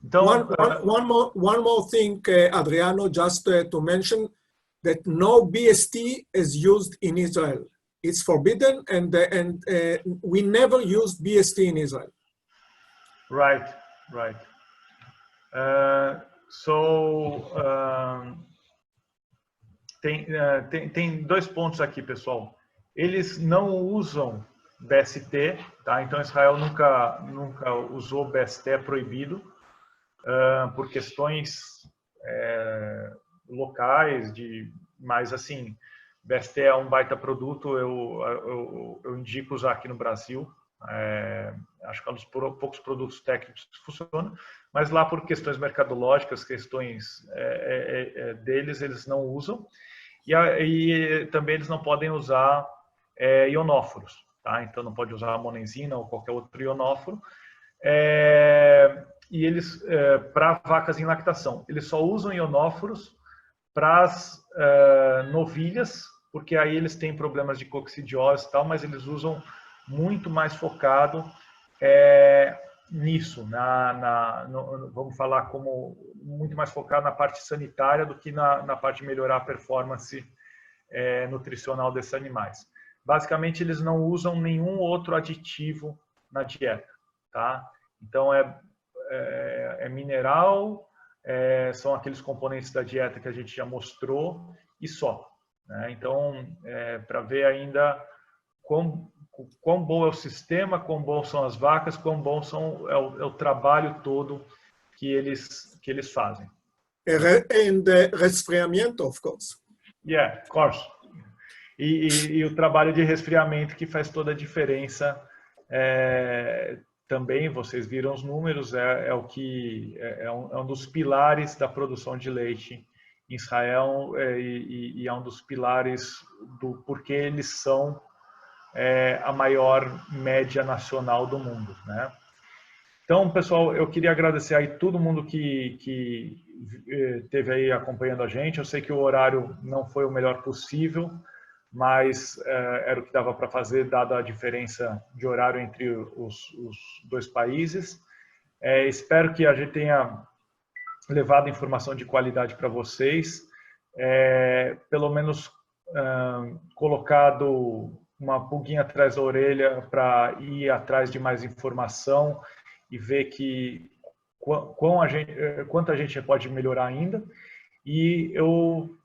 One more thing, Adriano, just to mention that no BST is used in Israel. It's forbidden, and we never used BST in Israel. Right. Tem 2 pontos aqui, pessoal. Eles não usam BST, tá? Então Israel nunca usou BST, é proibido, por questões locais, mas assim, BST é um baita produto, eu indico usar aqui no Brasil, Acho que é um dos poucos produtos técnicos que funciona, mas lá por questões mercadológicas, questões deles, eles não usam. E também eles não podem usar ionóforos, tá? Então não pode usar monenzina ou qualquer outro ionóforo. E eles, para vacas em lactação, eles só usam ionóforos para as novilhas, porque aí eles têm problemas de coccidiose e tal, mas eles usam muito mais focado nisso, vamos falar como muito mais focado na parte sanitária do que na parte de melhorar a performance nutricional desses animais. Basicamente, eles não usam nenhum outro aditivo na dieta, tá? Então, é mineral, são aqueles componentes da dieta que a gente já mostrou e só, né? Então, para ver ainda quão bom é o sistema, quão bom são as vacas, quão bom é o trabalho todo que eles fazem. And resfriamento, of course. Yeah, of course. E o trabalho de resfriamento que faz toda a diferença também. Vocês viram os números, é um dos pilares da produção de leite em Israel e é um dos pilares do porquê eles são a maior média nacional do mundo, né? Então, pessoal, eu queria agradecer aí todo mundo que esteve aí acompanhando a gente. Eu sei que o horário não foi o melhor possível, mas era o que dava para fazer, dada a diferença de horário entre os dois países. Espero que a gente tenha levado informação de qualidade para vocês, pelo menos colocado uma pulguinha atrás da orelha para ir atrás de mais informação e ver quanto a gente pode melhorar ainda. E eu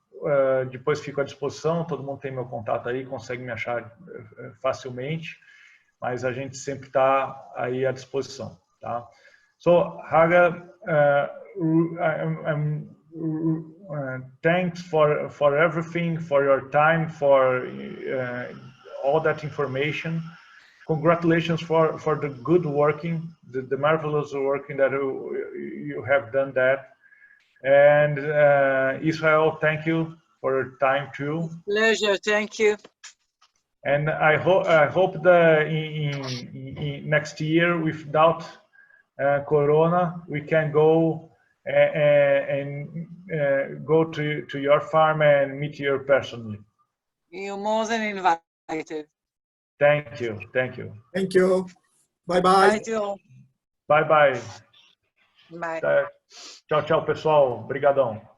depois fico à disposição, todo mundo tem meu contato aí, consegue me achar facilmente, mas a gente sempre está aí à disposição, tá? So, Hagar, thanks for everything, for your time, for all that information. Congratulations for the good working, the marvelous working that you have done that. And Israel, thank you for your time too. Pleasure, thank you. And I hope that in next year, without Corona, we can go and go to your farm and meet you personally. You're more than invited. Thank you. Thank you. Thank you. Bye-bye. Bye to all. Bye-bye. Bye. Tchau, tchau, pessoal. Obrigadão.